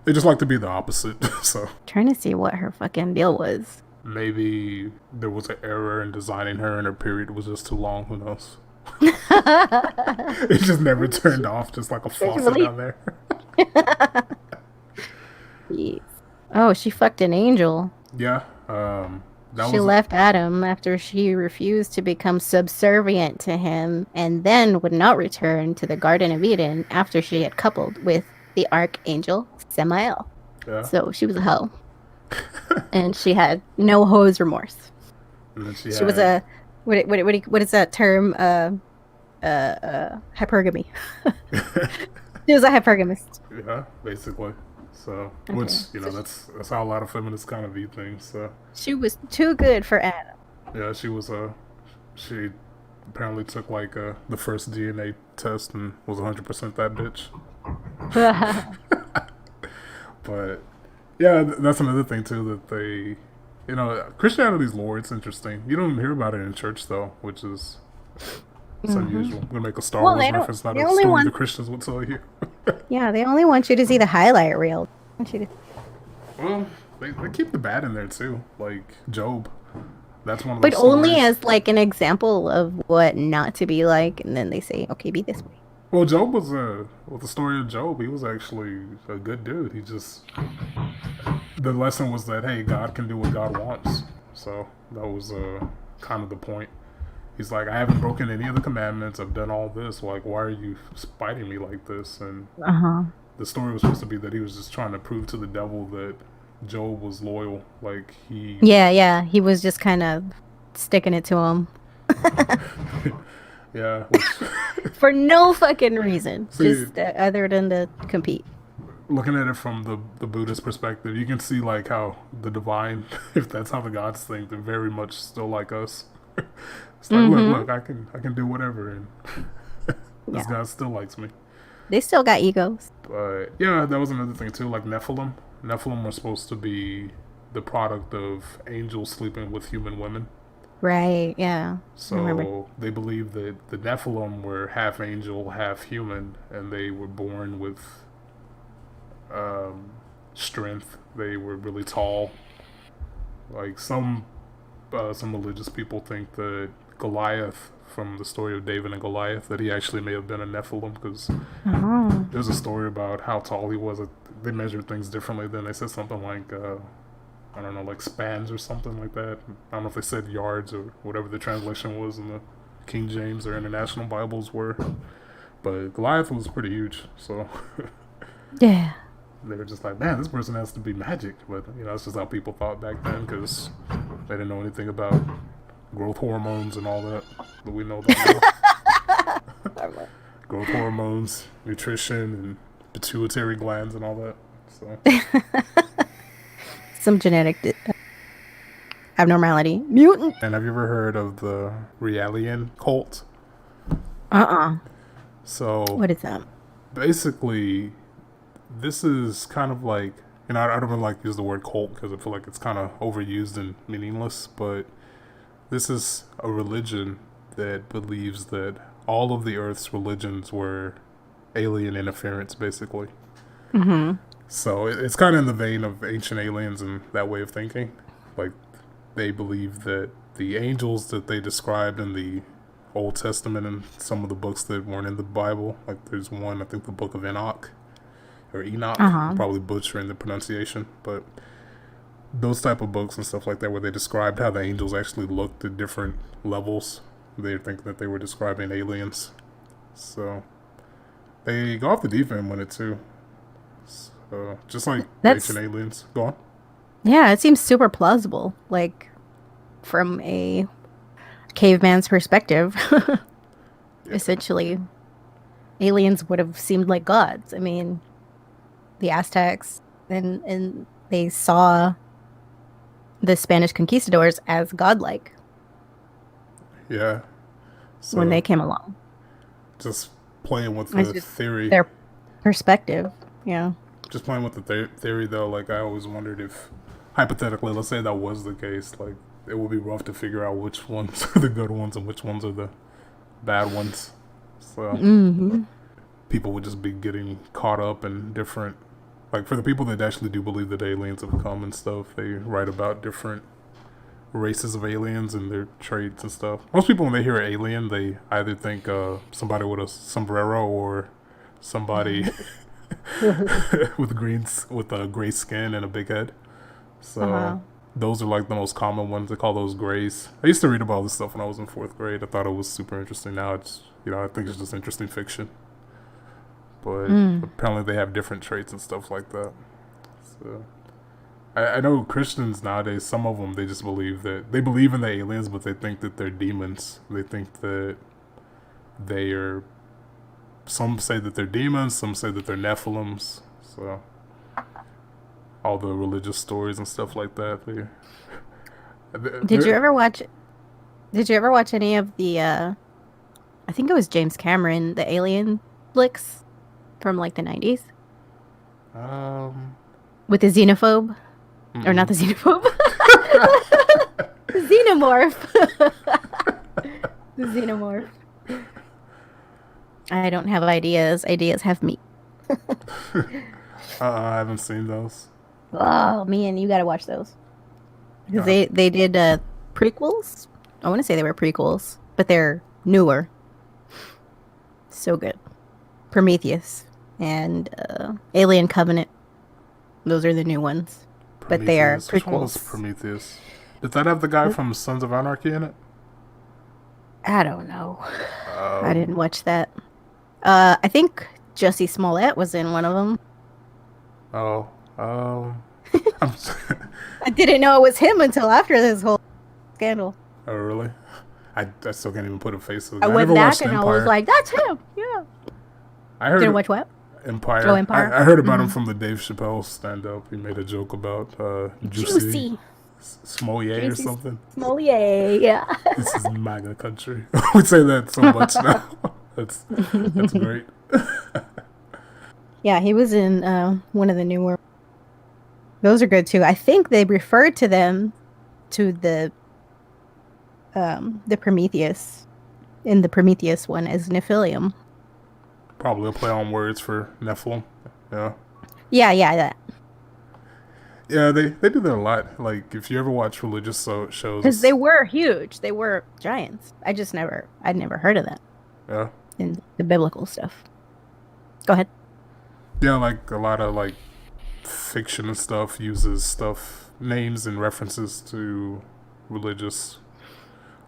They just like to be the opposite. So trying to see what her fucking deal was. Maybe there was an error in designing her, and her period was just too long. Who knows? It just never turned off, just like a faucet down there. Oh, she fucked an angel. Yeah. She left Adam after she refused to become subservient to him and then would not return to the Garden of Eden after she had coupled with the archangel Samael. Yeah. So she was a hoe. And she had no hoes remorse. She was a what is that term? Hypergamy. She was a hypergamist. Yeah, basically. So, which that's how a lot of feminists kind of view things. So she was too good for Adam. Yeah, she she apparently took like the first DNA test and was 100% that bitch. But yeah, that's another thing too that they, Christianity's lore. It's interesting. You don't hear about it in church though, which is unusual. I'm gonna make a Star Wars reference, not a story the Christians would tell you. Yeah, they only want you to see the highlight reel. Well, they keep the bad in there too, like Job. That's one of those. But only stories. as like an example of what not to be like, and then they say, "Okay, be this way." Well, Job was the story of Job. He was actually a good dude. He just the lesson was that hey, God can do what God wants. So that was kind of the point. He's like, I haven't broken any of the commandments. I've done all this. Like, why are you spiting me like this? And the story was supposed to be that he was just trying to prove to the devil that Job was loyal. Like, he... Yeah. He was just kind of sticking it to him. Yeah. For no fucking reason. Just other than to compete. Looking at it from the Buddhist perspective, you can see, like, how the divine, if that's how the gods think, they're very much still like us. It's like, look, I can do whatever, and this guy still likes me. They still got egos. But yeah, that was another thing too, like Nephilim. Nephilim were supposed to be the product of angels sleeping with human women. Right, yeah. So they believe that the Nephilim were half angel, half human, and they were born with strength. They were really tall. Like some religious people think that Goliath, from the story of David and Goliath, that he actually may have been a Nephilim because there's a story about how tall he was. They measured things differently. Then they said something like, I don't know, like spans or something like that. I don't know if they said yards or whatever the translation was in the King James or International Bibles were. But Goliath was pretty huge, so... Yeah. They were just like, man, this person has to be magic. But, that's just how people thought back then because they didn't know anything about growth hormones and all that we know about now. Growth hormones, nutrition, and pituitary glands and all that. So some genetic abnormality. Mutant. And have you ever heard of the Realian cult? So what is that? Basically, this is kind of like, I don't really like to use the word cult because I feel like it's kind of overused and meaningless, but this is a religion that believes that all of the Earth's religions were alien interference, basically. Mm-hmm. So it's kind of in the vein of ancient aliens and that way of thinking. Like, they believe that the angels that they described in the Old Testament and some of the books that weren't in the Bible, like there's one, I think the book of Enoch, or Enoch, I'm Uh-huh. probably butchering the pronunciation, but those type of books and stuff like that where they described how the angels actually looked at different levels. They think that they were describing aliens. So they go off the deep end with it too. So just like ancient That's aliens. Go on. Yeah, it seems super plausible. Like from a caveman's perspective, Yeah. essentially, aliens would have seemed like gods. I mean, the Aztecs and they saw the Spanish conquistadors as godlike Yeah. when So they came along. just playing with It's the just theory. their perspective. Yeah. Just playing with the theory though, like I always wondered if, hypothetically, let's say that was the case, like it would be rough to figure out which ones are the good ones and which ones are the bad ones. So Hmm. people would just be getting caught up in different, like for the people that actually do believe that aliens have come and stuff, they write about different races of aliens and their traits and stuff. Most people when they hear alien, they either think somebody with a sombrero or somebody with a gray skin and a big head. So Uh-huh. those are like the most common ones. They call those grays. I used to read about this stuff when I was in fourth grade. I thought it was super interesting. Now it's, I think it's just interesting fiction. But Mm. apparently they have different traits and stuff like that. So I know Christians nowadays, some of them, they just believe that they believe in the aliens, but they think that they're demons. They think that they are. Some say that they're demons. Some say that they're Nephilims. So all the religious stories and stuff like that. Did you They're, ever watch did you ever watch any of the I think it was James Cameron, the Alien flicks from like the 90s um, with the xenophobe or not mm-mm. the xenophobe. The xenomorph. The xenomorph. I don't have ideas. Ideas have me. I haven't seen those. Oh man, you got to watch those. Because Uh, they did prequels. I want to say they were prequels, but they're newer. So good. Prometheus and Alien Covenant. Those are the new ones, but they are Prometheus. Which one was prequels. Prometheus? Did that have the guy from Sons of Anarchy in it? I don't know. I Um, didn't watch that. I think Jussie Smollett was in one of them. oh, I'm, I didn't know it was him until after this whole scandal. oh really? I still can't even put a face to the I guy. I went never back watched and I was Empire. like, "That's him." Yeah. I heard Didn't watch what? Empire. Oh, Empire. I heard about him Hmm. from the Dave Chappelle stand up. He made a joke about Juicy Juicy. Smollett or Juicy something. Smollett. Yeah. This is MAGA country. We say that so much now. That's great. Yeah, he was in one of the newer. Those are good too. I think they referred to them to the Prometheus in the Prometheus one as Nephilium. Probably a play on words for Nephilim. Yeah. Yeah, that. Yeah, they do that a lot. Like, if you ever watch religious Because shows, they were huge. They were giants. I'd never heard of that yeah. in the biblical stuff. Go ahead. Yeah, like, a lot of, like, fiction and stuff uses names and references to religious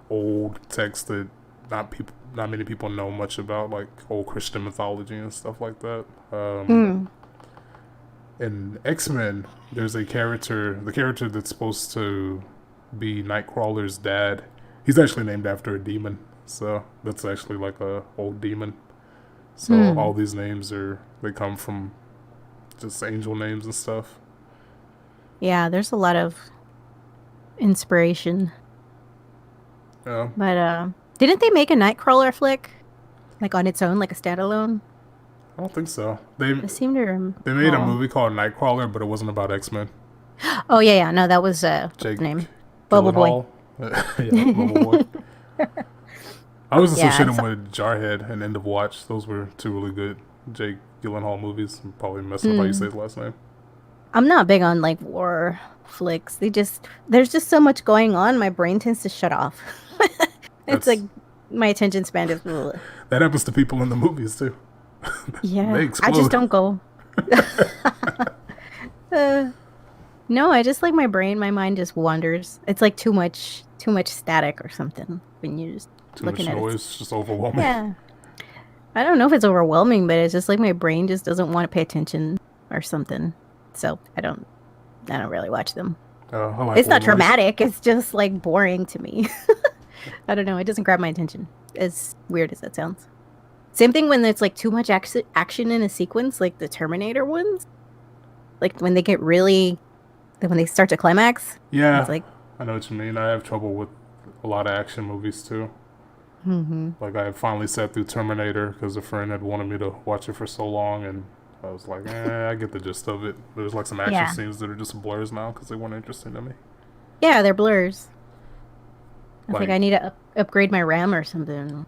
old texts that not many people know much about, like old Christian mythology and stuff like that. Mm. In X-Men, there's the character that's supposed to be Nightcrawler's dad. He's actually named after a demon, so that's actually like a old demon. So Hmm. all these names they come from just angel names and stuff. Yeah, there's a lot of inspiration. Yeah, But didn't they make a Nightcrawler flick? Like on its own, like a standalone? I don't think so. I seem to remember. They made a movie called Nightcrawler, but it wasn't about X-Men. Oh yeah. No, that was what's Jake his name? Bubble Boy. Yeah, Bubble Boy. I was associating Yeah, with Jarhead and End of Watch. Those were two really good Jake Gyllenhaal movies. I'm probably messing up how you say his last name. I'm not big on like war flicks. There's just so much going on. My brain tends to shut off. It's That's like my attention span is. Ugh. that happens to people in the movies too. Yeah, They I explode. just don't go. uh, no, I just like my mind just wanders. It's like too much static or something when you're just Too much looking at noise, it. just overwhelming. Yeah, I don't know if it's overwhelming, but it's just like my brain just doesn't want to pay attention or something. So I don't really watch them. I like It's not war movies. traumatic. It's just like boring to me. I don't know. It doesn't grab my attention. As weird as that sounds. Same thing when there's like too much action in a sequence, like the Terminator ones. Like when they get really, when they start to climax. Yeah, It's like, I know what you mean. I have trouble with a lot of action movies too. Like I finally sat through Terminator because a friend had wanted me to watch it for so long, and I was like, I get the gist of it. There's like some action Yeah. scenes that are just blurs now because they weren't interesting to me. yeah, they're blurs. I Like, think I need to upgrade my RAM or something.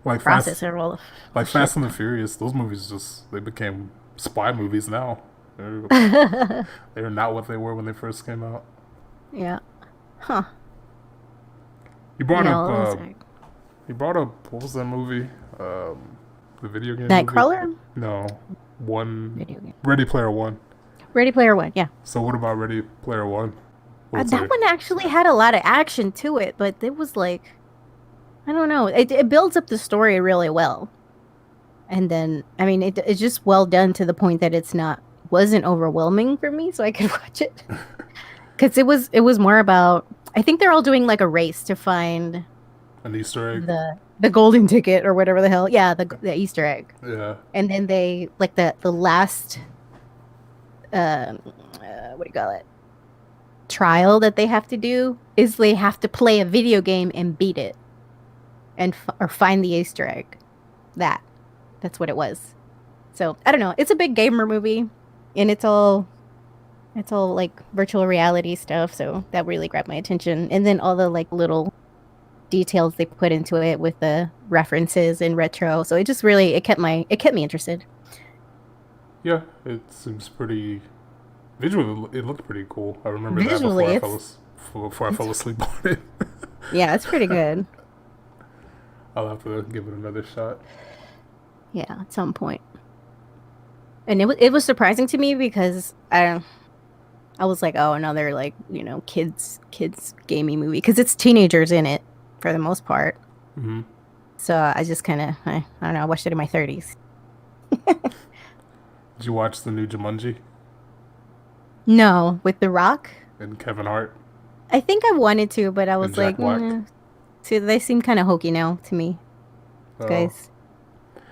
like Fast, Processor roll. like Fast and the Furious. Those movies just they became spy movies now. They're not what they were when they first came out. Yeah. Huh. You brought Yeah, up. what was it? You brought up what was that movie? The video game. Nightcrawler? Movie? No, one. Video game. Ready Player One. Ready Player One, yeah. So what about Ready Player One? What's That one actually had a lot of action to it, but it was like, I don't know. It builds up the story really well. And then, I mean, it's just well done to the point that wasn't overwhelming for me, so I could watch it. Because it was more about, I think they're all doing like a race to find An Easter egg. the golden ticket or whatever the hell. Yeah, the Easter egg. Yeah. And then they, like the last, what do you call it? Trial that they have to do is they have to play a video game and beat it and or find the Easter egg. That's what it was. So I don't know. It's a big gamer movie, and it's all like virtual reality stuff. So that really grabbed my attention. And then all the like little details they put into it with the references and retro. So it just really it kept me interested. Yeah, it seems pretty. Visually, it looked pretty cool. I remember Visually, that before I fell asleep on it. Yeah, it's pretty good. I'll have to give it another shot. Yeah, at some point. And it was surprising to me because I was like, oh, another like, kids gaming movie because it's teenagers in it for the most part. Mm-hmm. So I just kind of I don't know, I watched it in my 30s. Did you watch the new Jumanji No, with The Rock. and Kevin Hart? I think I wanted to, but I was And Jack like, Black? See, they seem kind of hokey now to me, Oh. guys.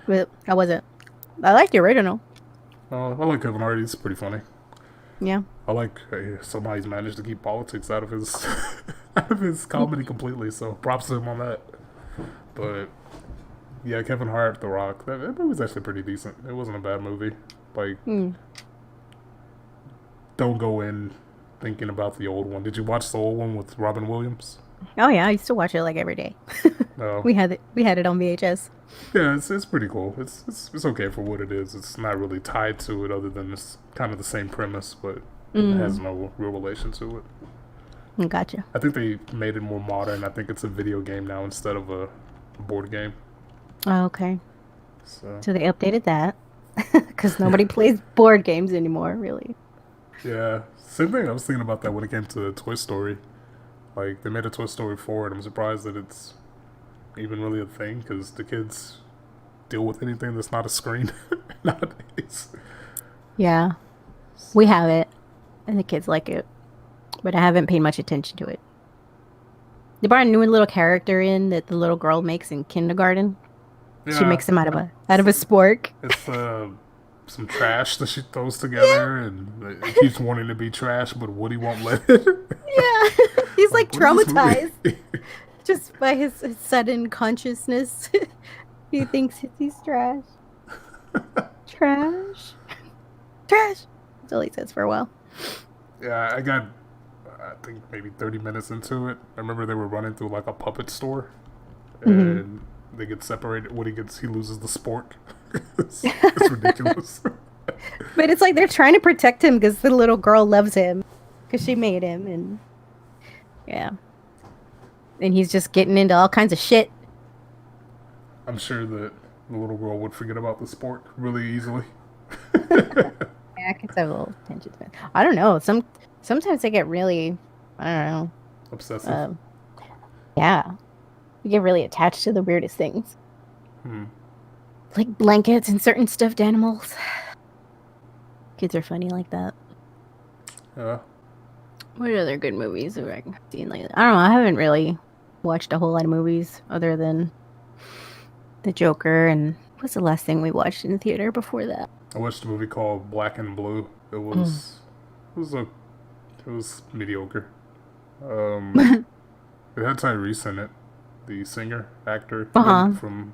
But I wasn't. I liked the original. I like Kevin Hart. He's pretty funny. Yeah. I like somehow he's managed to keep politics out of his out of his comedy completely. So props to him on that. But yeah, Kevin Hart, The Rock. That movie was actually pretty decent. It wasn't a bad movie. Like, don't go in thinking about the old one. Did you watch the old one with Robin Williams? Oh yeah, I used to watch it like every day. No. We had it on VHS. Yeah, it's pretty cool. It's okay for what it is. It's not really tied to it other than it's kind of the same premise, but it has no real relation to it. Gotcha. I think they made it more modern. I think it's a video game now instead of a board game. Oh, okay. So So they updated that because nobody plays board games anymore, really. yeah, same thing. I was thinking about that when it came to Toy Story. Like they made a Toy Story 4, and I'm surprised that it's even really a thing because the kids deal with anything that's not a screen nowadays. Yeah, we have it, and the kids like it, but I haven't paid much attention to it. They brought a new little character in that the little girl makes in kindergarten. She makes him out of a spork. It's some trash that she throws together, and it keeps wanting to be trash, but Woody won't let it. Yeah, he's like what is this traumatized movie? just by his sudden consciousness. He thinks he's trash. Trash. Trash. That's all he says for a while. Yeah, I think maybe 30 minutes into it. I remember they were running through like a puppet store, and they get separated. When he loses the spork. It's ridiculous. But it's like they're trying to protect him because the little girl loves him because she made him, and yeah, and he's just getting into all kinds of shit. I'm sure that the little girl would forget about the spork really easily. Yeah, I can have a little attention span. I don't know. Sometimes they get really, I don't know. Obsessive. Yeah, you get really attached to the weirdest things, Hmm. like blankets and certain stuffed animals. Kids are funny like that. Yeah. What other good movies have I seen lately? I don't know. I haven't really watched a whole lot of movies other than The Joker, and what's the last thing we watched in the theater before that? I watched a movie called Black and Blue. It was mediocre. It had Tyrese in it, the singer actor from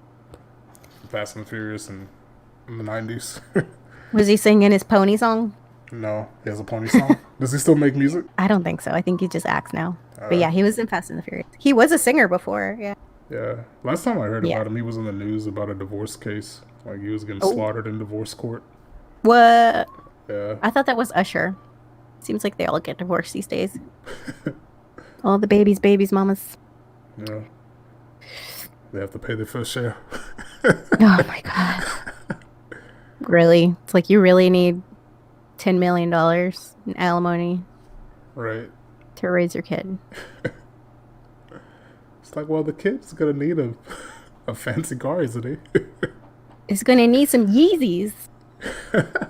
Fast and the Furious in the 90s. Was he singing his pony song? No, he has a pony song. Does he still make music? I don't think so. I think he just acts now. But yeah, he was in Fast and the Furious. He was a singer before. Yeah. Yeah. Last time I heard about him, he was in the news about a divorce case. Like he was getting slaughtered in divorce court. What? Yeah. I thought that was Usher. Seems like they all get divorced these days. All the babies, mamas. Yeah. They have to pay their first share. Oh my god. Really? It's like you really need $10 million in alimony. Right. To raise your kid. It's like, well, the kid's gonna need a fancy car, isn't he? It's gonna need some Yeezys. A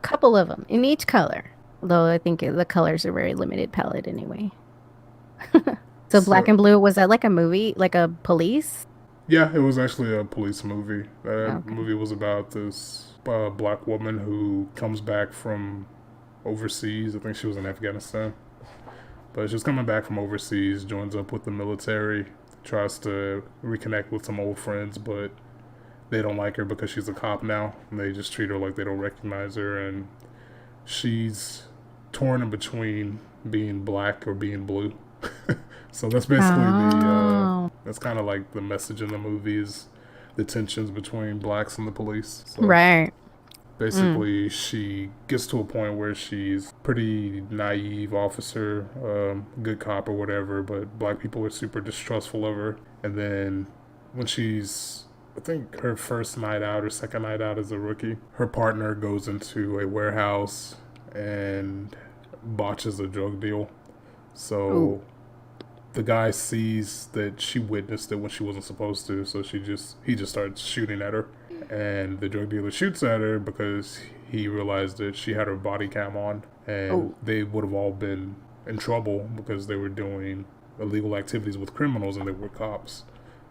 couple of them in each color. Although I think the colors are very limited palette anyway. So Black and Blue, was that like a movie? Like a police? Yeah, it was actually a police movie. That movie was about this black woman who comes back from overseas. I think she was in Afghanistan. But she's coming back from overseas, joins up with the military, tries to reconnect with some old friends, but they don't like her because she's a cop now. And they just treat her like they don't recognize her. And she's torn in between being black or being blue. So that's basically that's kind of like the message in the movie is the tensions between blacks and the police. So right. Basically, she gets to a point where she's pretty naive officer, good cop or whatever, but black people are super distrustful of her. And then when she's, I think her first night out or second night out as a rookie, her partner goes into a warehouse and botches a drug deal. So the guy sees that she witnessed it when she wasn't supposed to, so he just starts shooting at her. And the drug dealer shoots at her because he realized that she had her body cam on, and they would have all been in trouble because they were doing illegal activities with criminals and they were cops.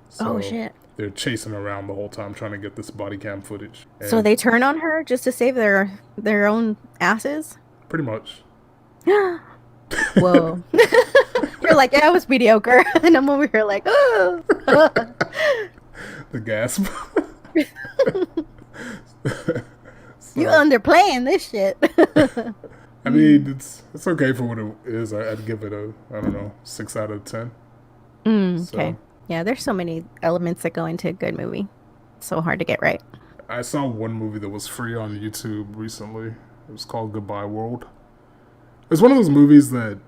So shit. They're chasing her around the whole time trying to get this body cam footage. And so they turn on her just to save their own asses? Pretty much. Whoa. You're like, yeah, it was mediocre. And I'm over here like, oh. The gasp. You underplaying this shit. I mean, it's okay for what it is. I'd give it a, I don't know, 6 out of 10. Okay. Yeah, there's so many elements that go into a good movie. It's so hard to get right. I saw one movie that was free on YouTube recently. It was called Goodbye World. It's one of those movies that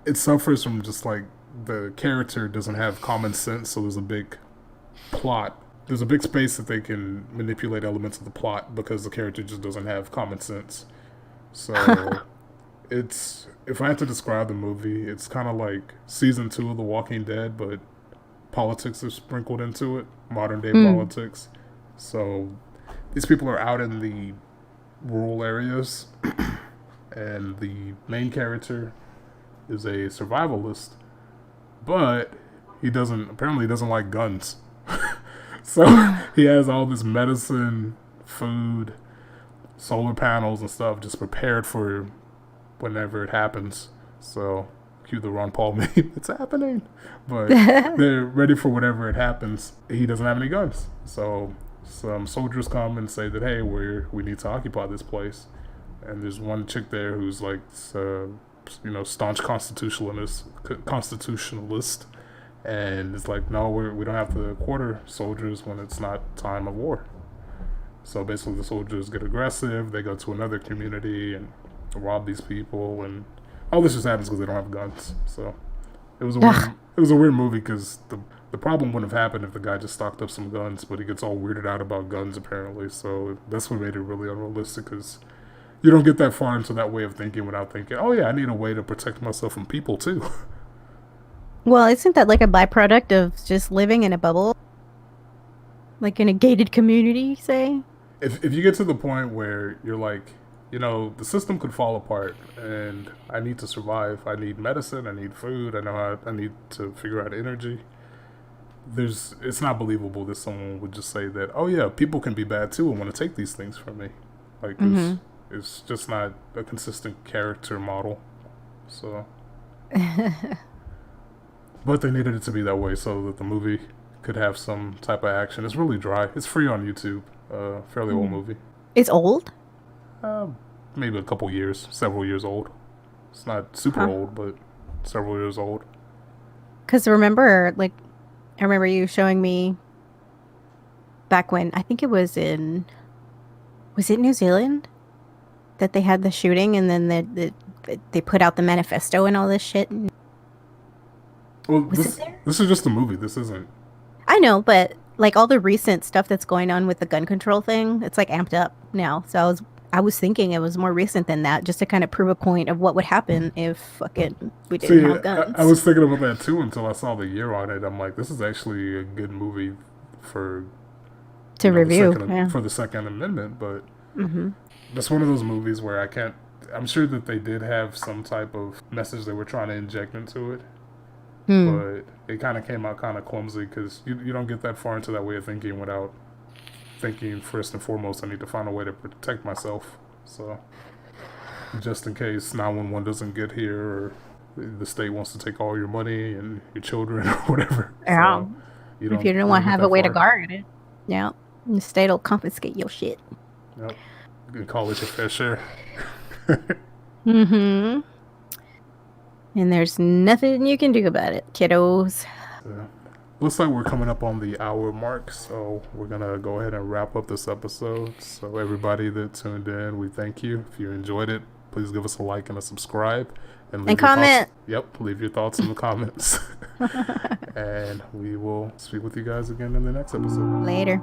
it suffers from just like the character doesn't have common sense, so there's a big plot. There's a big space that they can manipulate elements of the plot because the character just doesn't have common sense. So if I had to describe the movie, it's kind of like season 2 of The Walking Dead, but politics is sprinkled into it, modern day politics. So these people are out in the rural areas, and the main character is a survivalist, but he apparently doesn't like guns. So he has all this medicine, food, solar panels and stuff just prepared for whenever it happens. So cue the Ron Paul meme, it's happening. But they're ready for whatever it happens. He doesn't have any guns. So some soldiers come and say that, hey, we need to occupy this place. And there's one chick there who's like, staunch constitutionalist, and it's like, no, we don't have to quarter soldiers when it's not time of war. So basically, the soldiers get aggressive. They go to another community and rob these people, and all this just happens because they don't have guns. So it was a weird movie because the problem wouldn't have happened if the guy just stocked up some guns, but he gets all weirded out about guns apparently. So that's what made it really unrealistic, because you don't get that far into that way of thinking without thinking, oh yeah, I need a way to protect myself from people too. Well, isn't that like a byproduct of just living in a bubble? Like in a gated community, say? If you get to the point where you're like, the system could fall apart and I need to survive. I need medicine, I need food, I need to figure out energy. It's not believable that someone would just say that, oh yeah, people can be bad too and want to take these things from me. Like, it's just not a consistent character model. So, but they needed it to be that way so that the movie could have some type of action. It's really dry. It's free on YouTube. Fairly old movie. It's old? Maybe a couple years, several years old. It's not super old, but several years old. Because I remember you showing me back when, I think it was was it New Zealand? That they had the shooting and then they put out the manifesto and all this shit. Well, this is just a movie. This isn't. I know, but like all the recent stuff that's going on with the gun control thing, it's like amped up now. So I was thinking it was more recent than that, just to kind of prove a point of what would happen if fucking we didn't have guns. I was thinking about that too until I saw the year on it. I'm like, this is actually a good movie to review for the Second Amendment, but that's one of those movies where I'm sure that they did have some type of message they were trying to inject into it. But it kind of came out kind of clumsy because you don't get that far into that way of thinking without thinking, first and foremost, I need to find a way to protect myself. So just in case 911 doesn't get here or the state wants to take all your money and your children or whatever. Yeah. So if you don't want to have a way to guard it, yeah, the state will confiscate your shit. Yep. You can call it your fair share. And there's nothing you can do about it, kiddos. Looks like we're coming up on the hour mark, so we're going to go ahead and wrap up this episode. So everybody that tuned in, we thank you. If you enjoyed it, please give us a like and a subscribe. And comment. Leave your thoughts in the comments. And we will speak with you guys again in the next episode. Later.